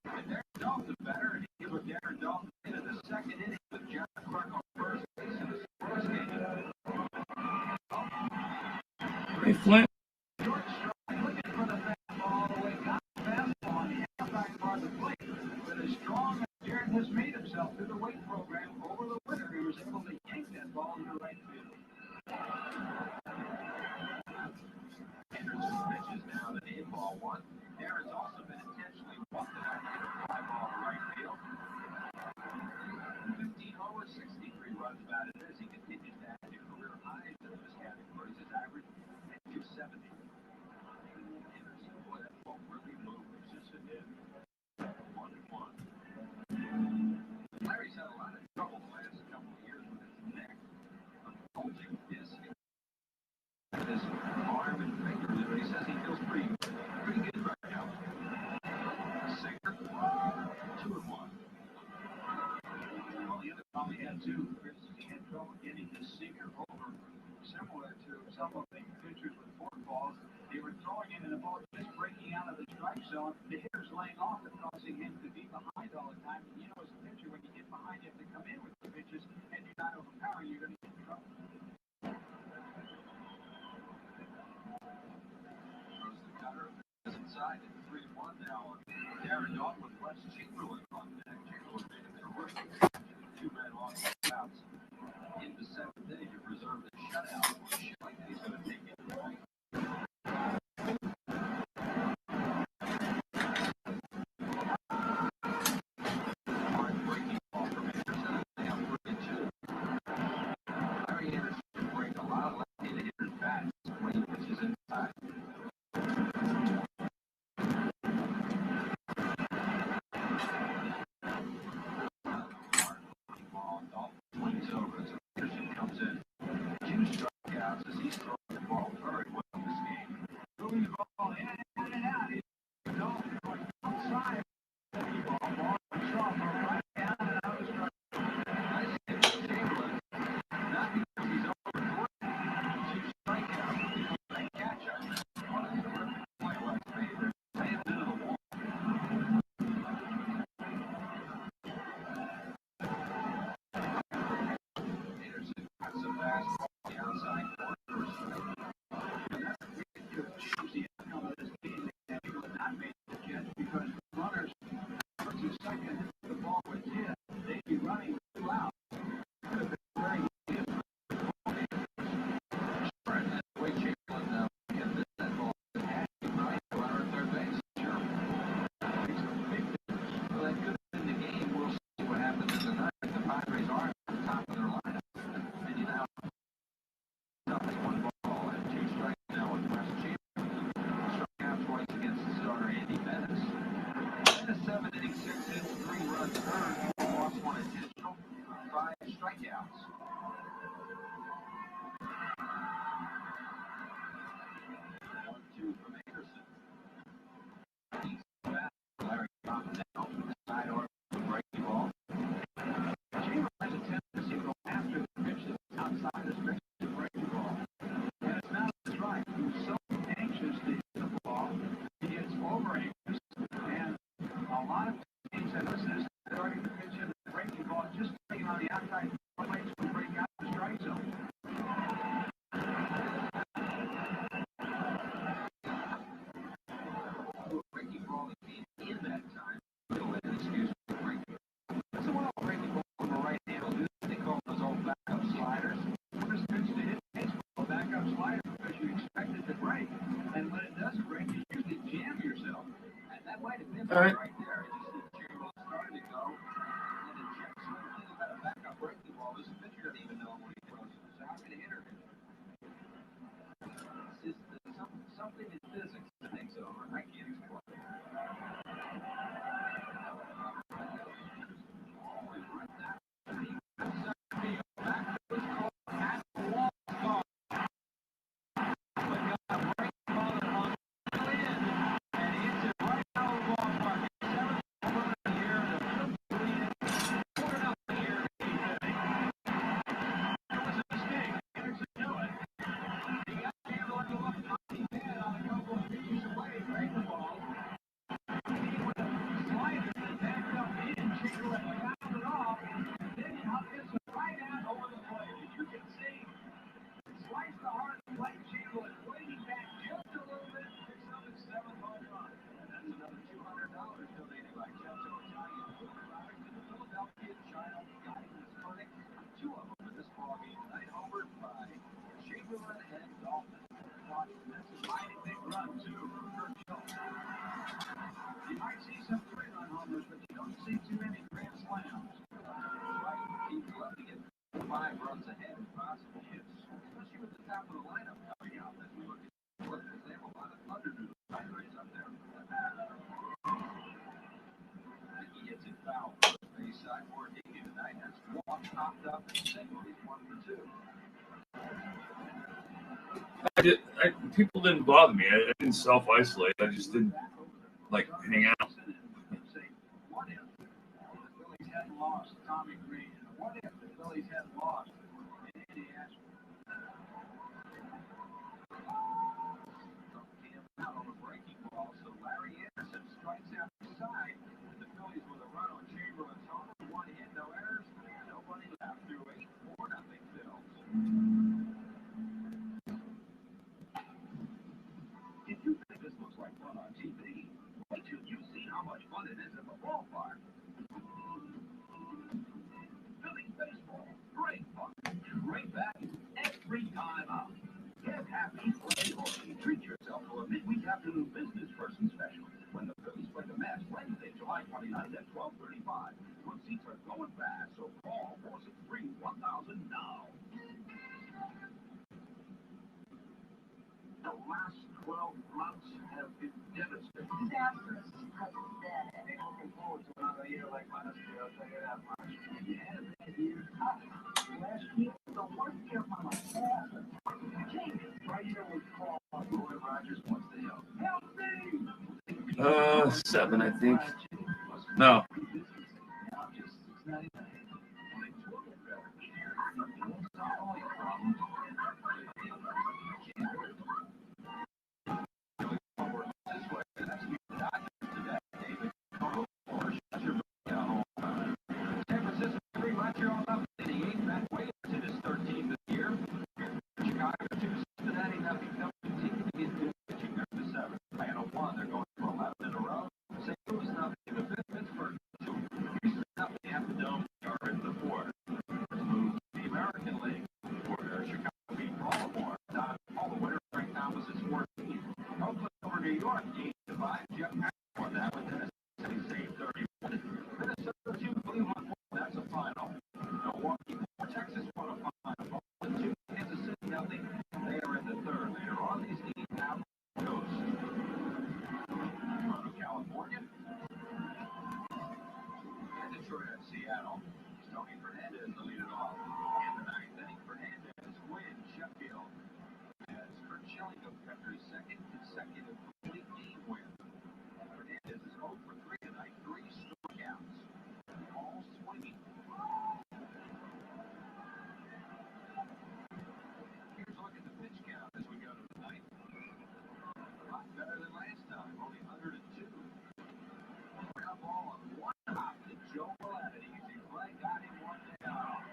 And Darren Dalton better, and he put Darren Dalton into the second inning with John Clark on first base in the first game. Hey, Flint. George Strong looking for the fastball all the way, got the fastball on the outside part of the plate. But as strong as Darren has made himself through the weight program over the winter, he was able to yank that ball into right field. Anderson pitches now the name ball one. Darren's also been intentionally walked tonight to get a fly ball to right field. 15 homers, 63 runs batted as he continues to add new career highs in this category. His average at 270. Anderson, boy, that ball really moves. Yes, it did. 1-1. Larry's had a lot of trouble the last couple of years with his neck. A bulging disc. His arm and fingers, but he says he feels pretty good right now. Singer, 2-1. Well, the other problem he had too, Chris, he had trouble getting the sinker over, similar to some of the pitchers with forkballs. They were throwing it and the ball just breaking out of the strike zone. The hitter's laying off and causing him to be behind all the time. And you know, as a pitcher, when you get behind, you have to come in with the pitches, and you're not overpowering, you're going to get in trouble. Throws the cutter inside at 3-1 now. Darren Dalton with Wes Chamberlain on deck. Chamberlain making their work. 2 red off outs. In the 7th inning to preserve the shutout. Schilling, he's going to take it right. Breaking ball from Anderson. They have 3-2. Larry Anderson can break a lot of left-handed hitters' bats when he pitches inside. Swings over as Anderson comes in. 2 strikeouts as he's throwing the ball very well in this game. Moving the ball in and out. He's going outside. The ball shot from right down and out of the strike. Nice hit from Chamberlain. Not because he's over 2 strikeouts. Great catch on that. What a terrific play West made. Play him into the wall. Anderson got some fastball on the outside corner. And that really could change the outcome of this game. They would not make the catch because runners first and second hit the ball was hit. They'd be running 2 out. Could have been very easy. Right, and the way Chamberlain now can miss that ball. Right, go out at third base. Sure. Makes a big difference. Well, that could have been the game. We'll see what happens in the ninth. The Padres are at the top of their lineup. And you now up as 1 ball and 2 strikes now with West Chamberlain. Struck out twice against the starter Andy Bettis. In a 7-inning, 6 hits, 3 runs earned, lost 1 intentional, 5 strikeouts. 1-2 from Anderson. He's back. Larry Thompson now from the side arm with a breaking ball. Chamberlain has a tendency to go after the pitch that's outside the stretch to break the ball. And it's not a strike. He's so anxious to hit the ball, he gets over anxious. And a lot of teams have listened starting to pitch All right. Right there. Just Chamberlain started to go. And then Jack Swing got a backup breaking ball. This pitcher doesn't even know what he throws. So how can he hit her? It's just something in physics that makes it over. I can't explain. You might see some three-run homers, but you don't see too many grand slams. Right, he'd love to get 5 runs ahead if possible, especially with the top of the lineup coming out as we look at the work, because they have a lot of thunderous rays up there. He gets it foul first base side for Dini tonight. That's walk popped up and single. He's 1 for 2. People didn't bother me. I didn't self-isolate. I just didn't hang out. What if the Phillies hadn't lost Tommy Green? What if the Phillies hadn't lost Andy Ashwood? Came out on a breaking ball, so Larry Anderson strikes out the side. And the Phillies with a run on Chamberlain's home. 1 hit, no errors. Nobody left through 8, 4-0 Phils. If you think this looks like fun on TV, wait till you see how much fun it is at the ballpark. Phillies baseball, great fun, great value, every time out. Get happy, play, or treat yourself to a midweek afternoon business person special when the Phillies play the Mets Wednesday, July 29th at 12:35. When seats are going fast, so call 463-1000 now. The last 12 months have been devastating. Disastrous. Pathetic. Ain't looking forward to another year like last year, I'll tell you that much. Yeah, that year. Last year was the worst year of my life. Jesus, right here we call Roy Rogers wants to help. Help me! 7, I think. No. Seattle. Tony Fernandez will lead it off. In the 9th inning, Fernandez wins Sheffield. As Kurt Schilling after his second consecutive complete game win. Fernandez is 0 for 3 tonight, 3 strikeouts. All swinging. Here's a look at the pitch count as we go to the 9th. A lot better than last time, only 102. Ground ball on 1 hop to Joe Vladdy. Got him 1 down.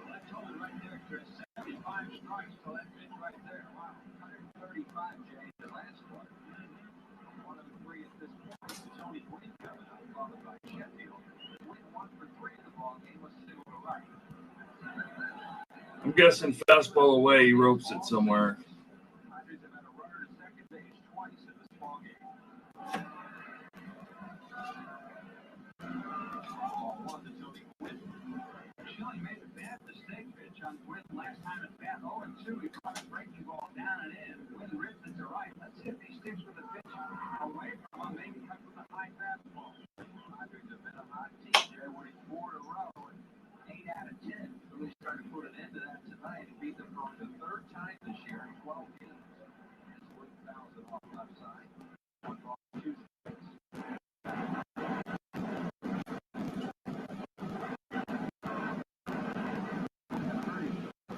That's all right there, Chris. 75 strikes to that pitch right there. Wow. 135, Jay, the last one. 1 of the 3 at this point. Tony Gwynn coming up, followed by Sheffield. Gwynn 1 for 3 in the ball game, was single to right. I'm guessing fastball away, he ropes it somewhere. Padres have had a runner to second base twice in this ball game. Ball 1 to Tony Gwynn. Schilling made a bad mistake pitch on Gwynn last time at bat. 0-2. He brought a breaking ball down and in. Gwynn ripped it to right. Let's see if he sticks with the pitch away from him. Maybe cut with a high fastball. Padres have been a hot team there, winning 4 in a row and 8 out of 10. Really started to put an end to that tonight. He beat them for the 3rd time this year in 12 games. It's Wood fouls it off left side. 1 ball, 2 strikes.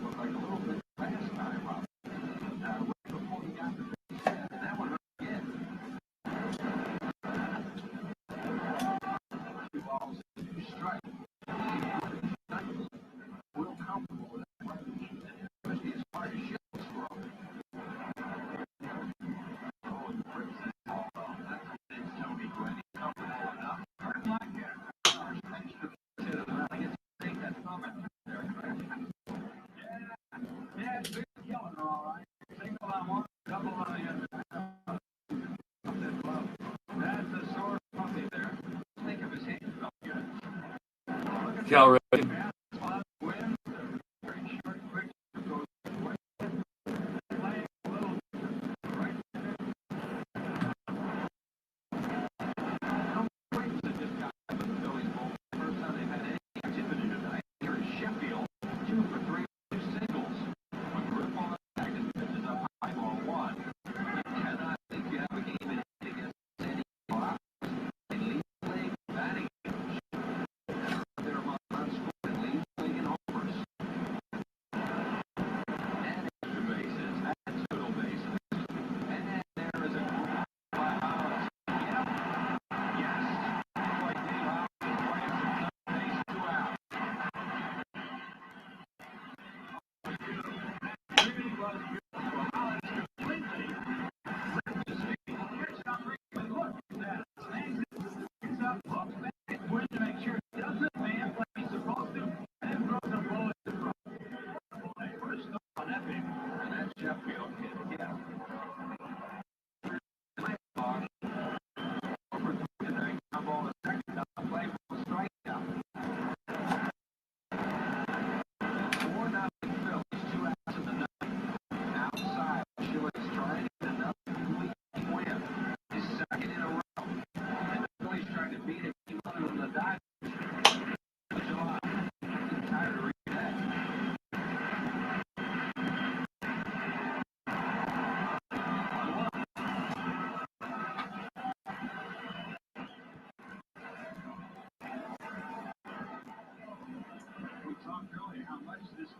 Looked like a little bit last time up. Right before he got the base hit, and that one hurt again. 2 balls, 2 strikes. Real comfortable with that, especially as far as Schilling's throw. Oh, and rips that ball off. That's what it is, Tony Gwynn. He's comfortable enough. Hard like that. First pitch to the hit. I guess he take that thumb and there. Yeah, it's been killing her, all right. Single on one, double on the other. That's the sore puppy there. Think of his hand felt good. Cal Ripken.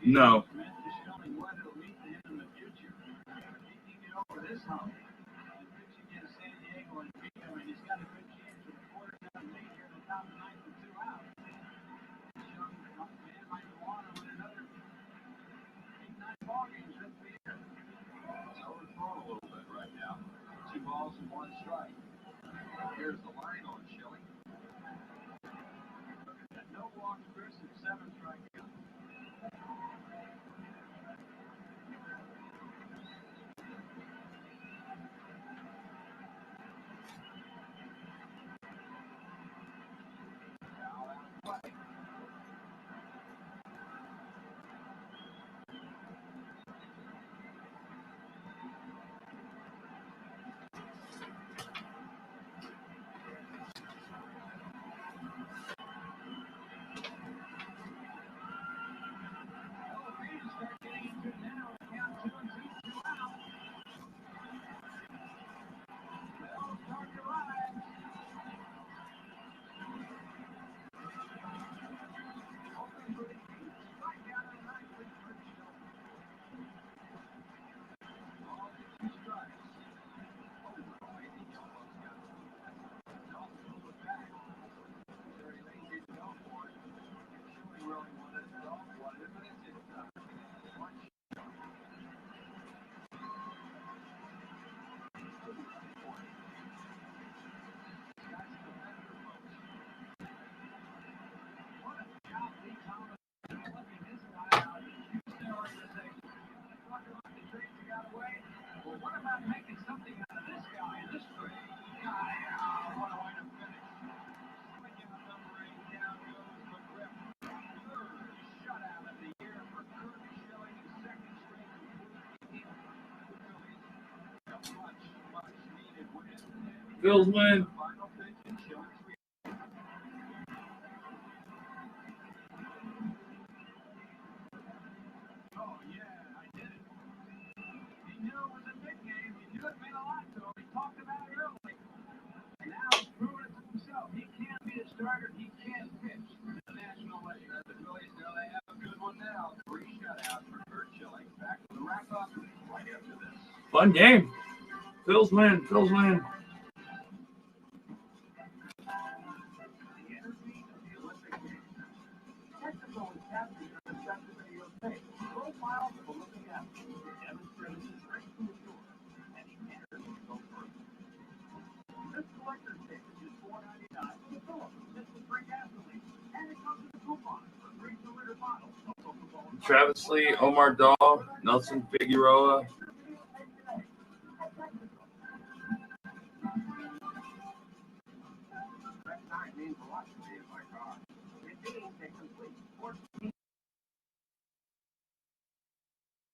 No. Here's the line on Schilling. No walks, Chris, and 7 strikeouts. Phil's win. Final pitch and Schilling's reaction. Oh, yeah, I did it. He knew it was a big game. He knew it meant a lot to him. He talked about it early. And now he's proven it to himself. He can't be a starter. He can't pitch. The National League. The Phillies know they have a good one now. 3 shutouts for Curt Schilling. Back to the wrap up right after this. Fun game. Phil's win. Phil's win. Mexico is captured in the second video tape. Profiles of Olympic athletes demonstrated his strength to endure, and he entered to go further. This collector's tape is $4.99 for the Phillips. This is free gasoline, and it comes with a coupon for 3 2-liter bottles of Coca-Cola. Travis Lee, Omar Dahl, Nelson Figueroa. That night means a lot to me in my car. It means a complete sports team.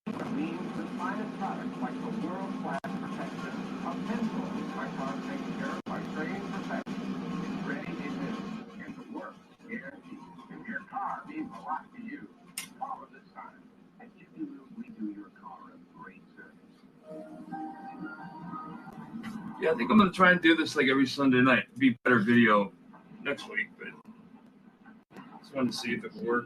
It means the finest products like the world-class protection of pencil. My car taken care of by trained professionals. It's ready, it is, and the work guaranteed. If your car means a lot to you, follow the sign. At Jimmy Wheels, we do your car a great service. Yeah, I think I'm gonna try and do this like every Sunday night. Be better video next week, but just wanted to see if it would work.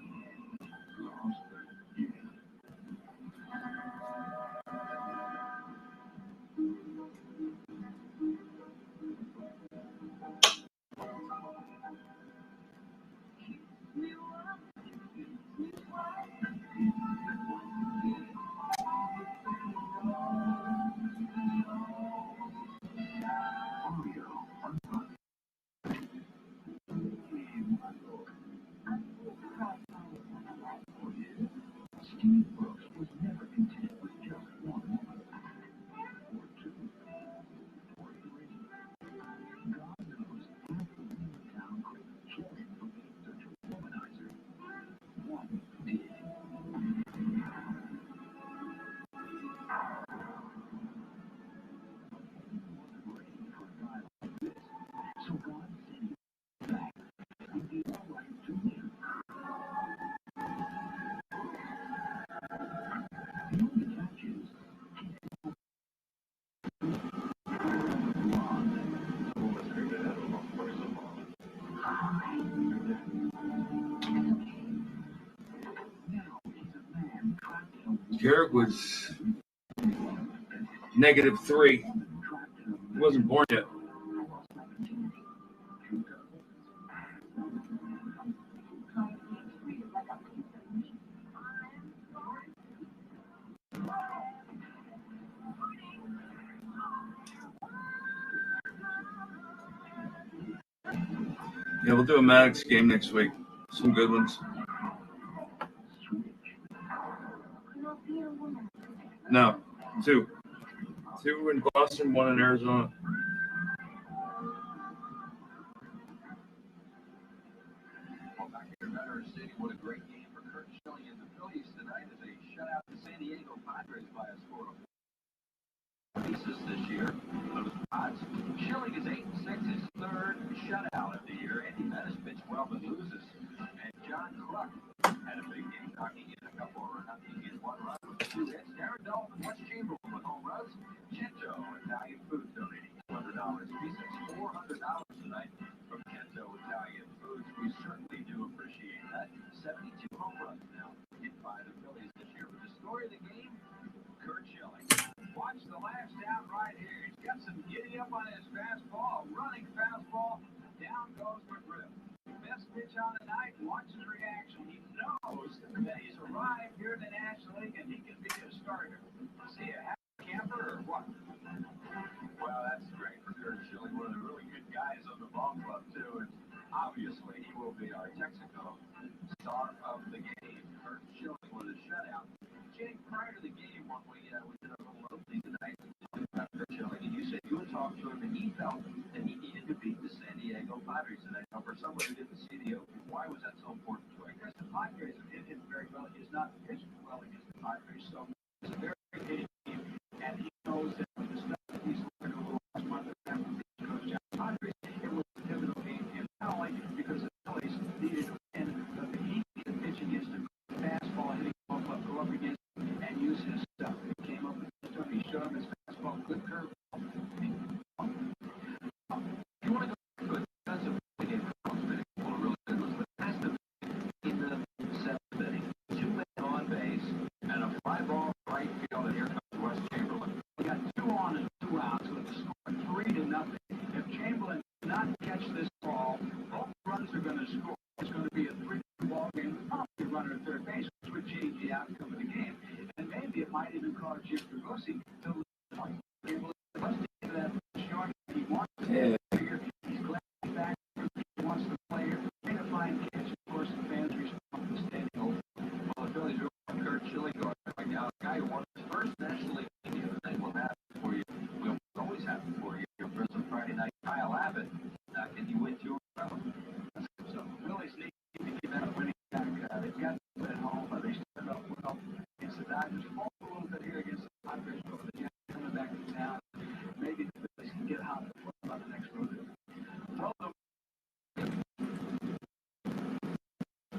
Steve Brooks was never content with just one woman, or two, or three. God knows every town craved killing for being such a womanizer. One did. So God sent him back and gave a right to him. The only catch is, Garrett was -3. He wasn't born yet. Yeah, we'll do a Maddox game next week. Some good ones. No, 2. 2 in Boston, 1 in Arizona. Well, back here in Veterans City, what a great game for Curt Schilling and the Phillies tonight as they shut out the San Diego Padres by a score of 4 pieces this year. Those odds. Schilling is 8-6, his third shutout of the year. Andy Pettis pitched well but loses. And John Kruk had a big game, knocking in a couple or knocking in 1 run with 2 hits. Darren Dolphin, West Chamberlain with home runs. Kento Italian Foods donating $200. He says $400 tonight from Kento Italian Foods. We certainly do appreciate that. 72 home runs now hit by the Phillies this year. But the story of the game, Curt Schilling. Watch the last out right here. He's got some giddy up on his fastball, running fastball. Down goes McGriff. Best pitch on the night. Watch his reaction. He knows that he's arrived here in the National League and he can be a starter. See a happy camper or what? Well, that's great for Curt Schilling, one of the really good guys on the ball club too. And obviously, he will be our Texaco star of the game. Curt Schilling with a shutout. Jake, prior to the game, when we did a little opening tonight, talking about Curt Schilling, and you said you had talked to him and he felt that he needed to beat the San Diego Padres tonight. Now, for someone who didn't see the opening, why was that so important to him? Because the Padres hit him very well. He's not pitched well against the Padres, so it's a very hitting team, and he knows that the stuff that he's looking a little month after Coach John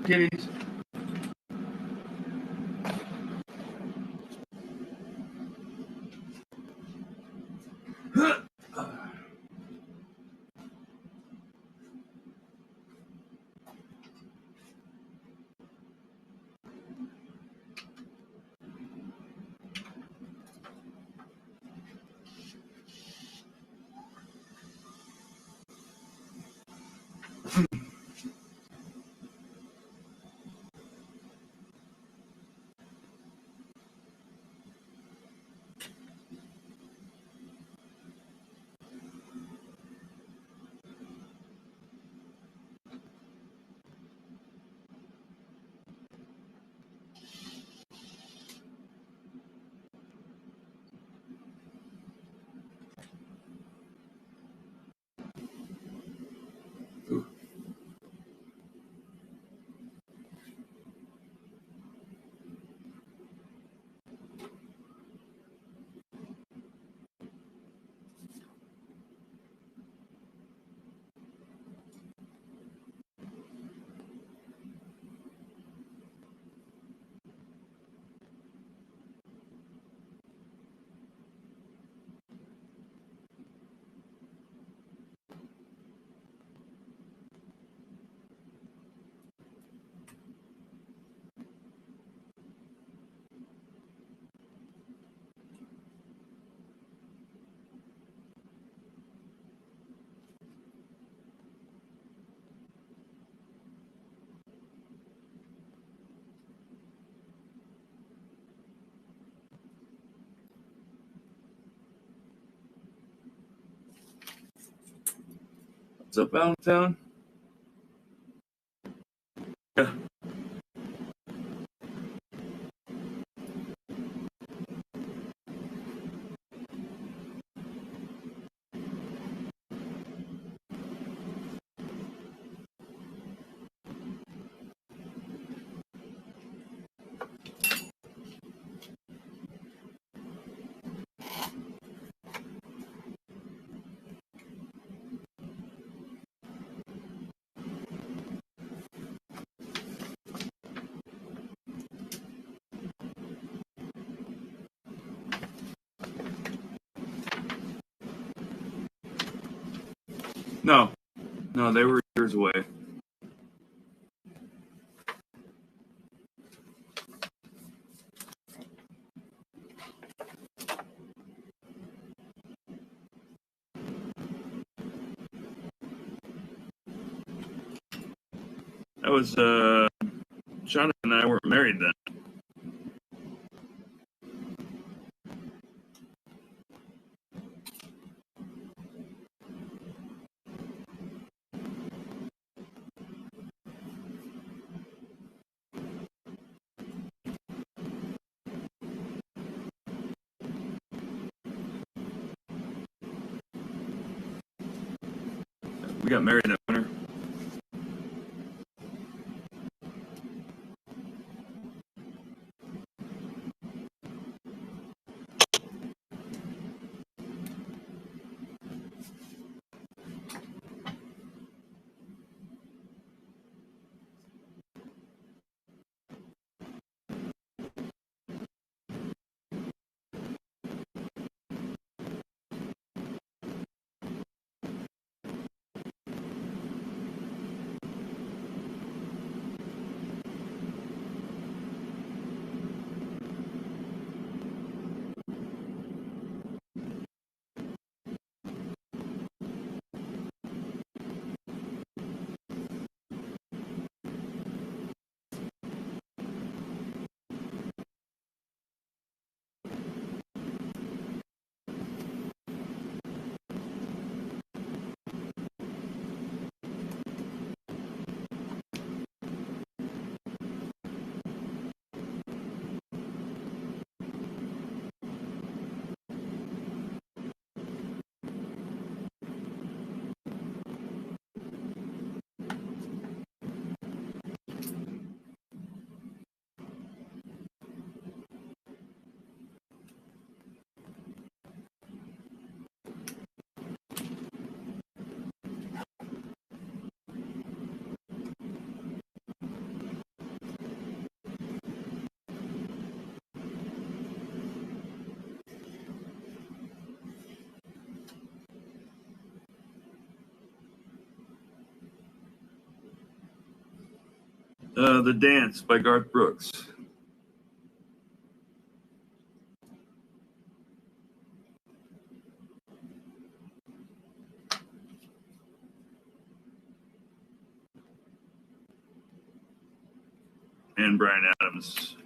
kitties. What's up, Allentown? Yeah. No, they were years away. That was Shauna and I weren't married then. We got married that winter. The Dance by Garth Brooks. And Bryan Adams.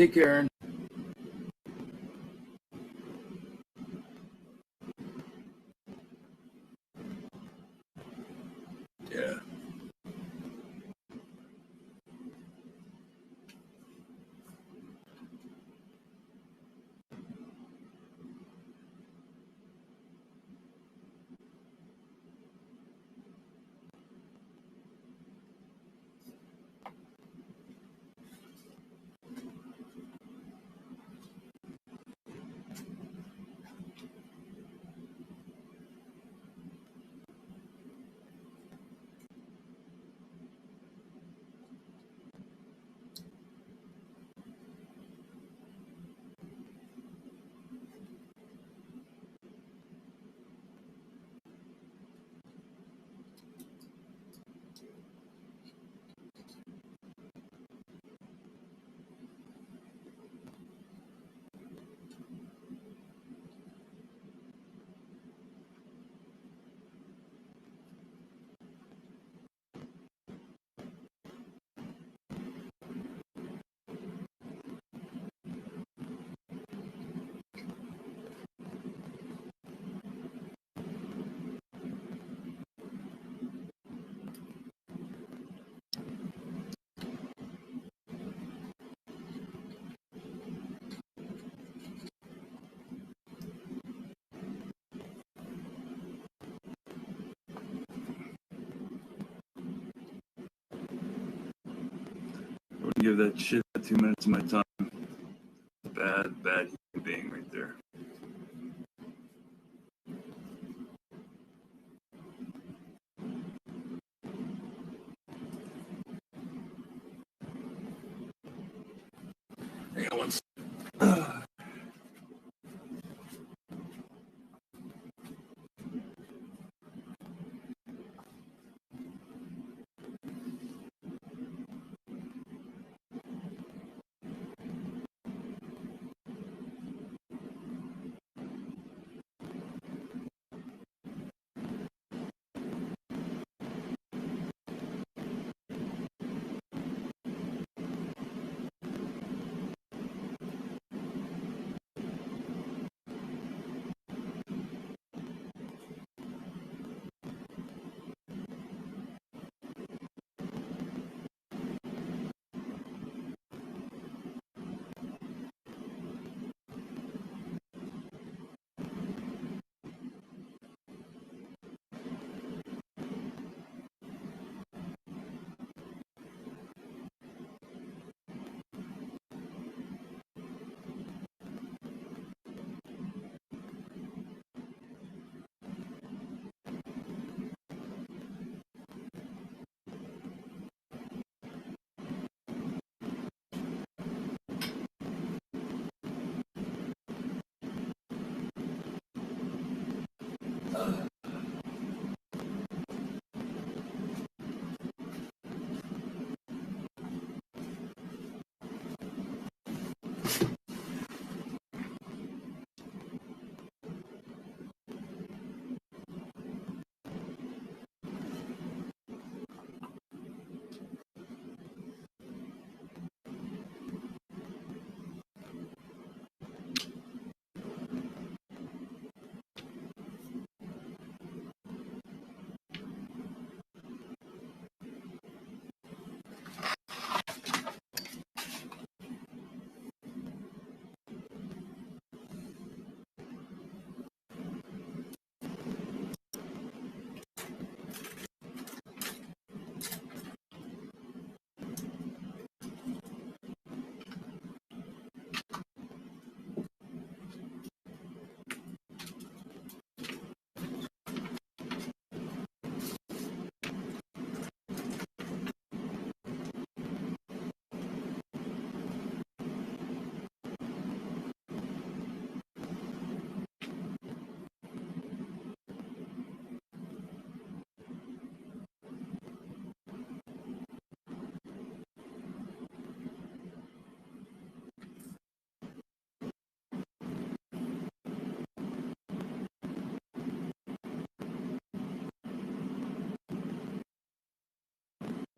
Take care, Aaron. Yeah. I wouldn't give that shit 2 minutes of my time. Bad human being right there. Hang on one second.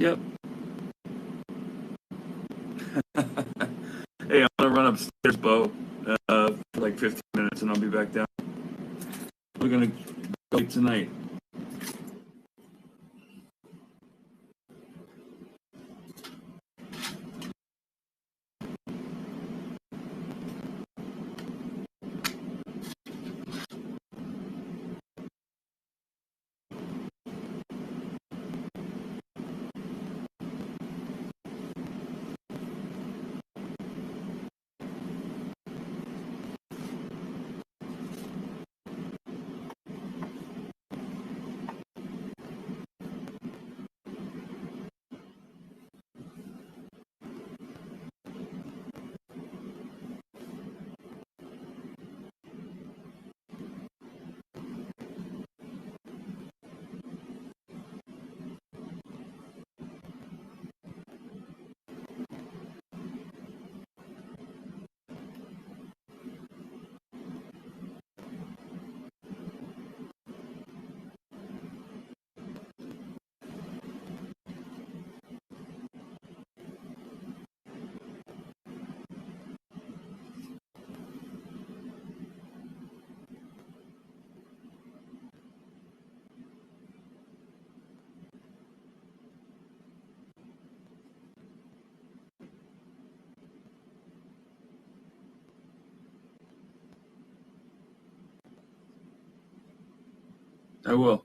Yep. Hey, I'm gonna run upstairs, Bo, for like 15 minutes, and I'll be back down. We're gonna go tonight. I will.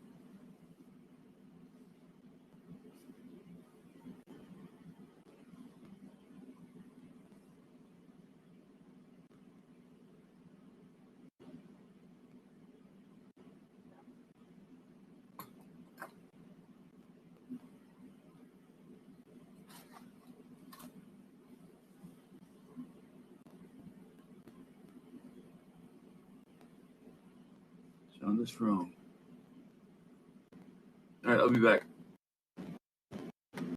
On this room. All right, I'll be back.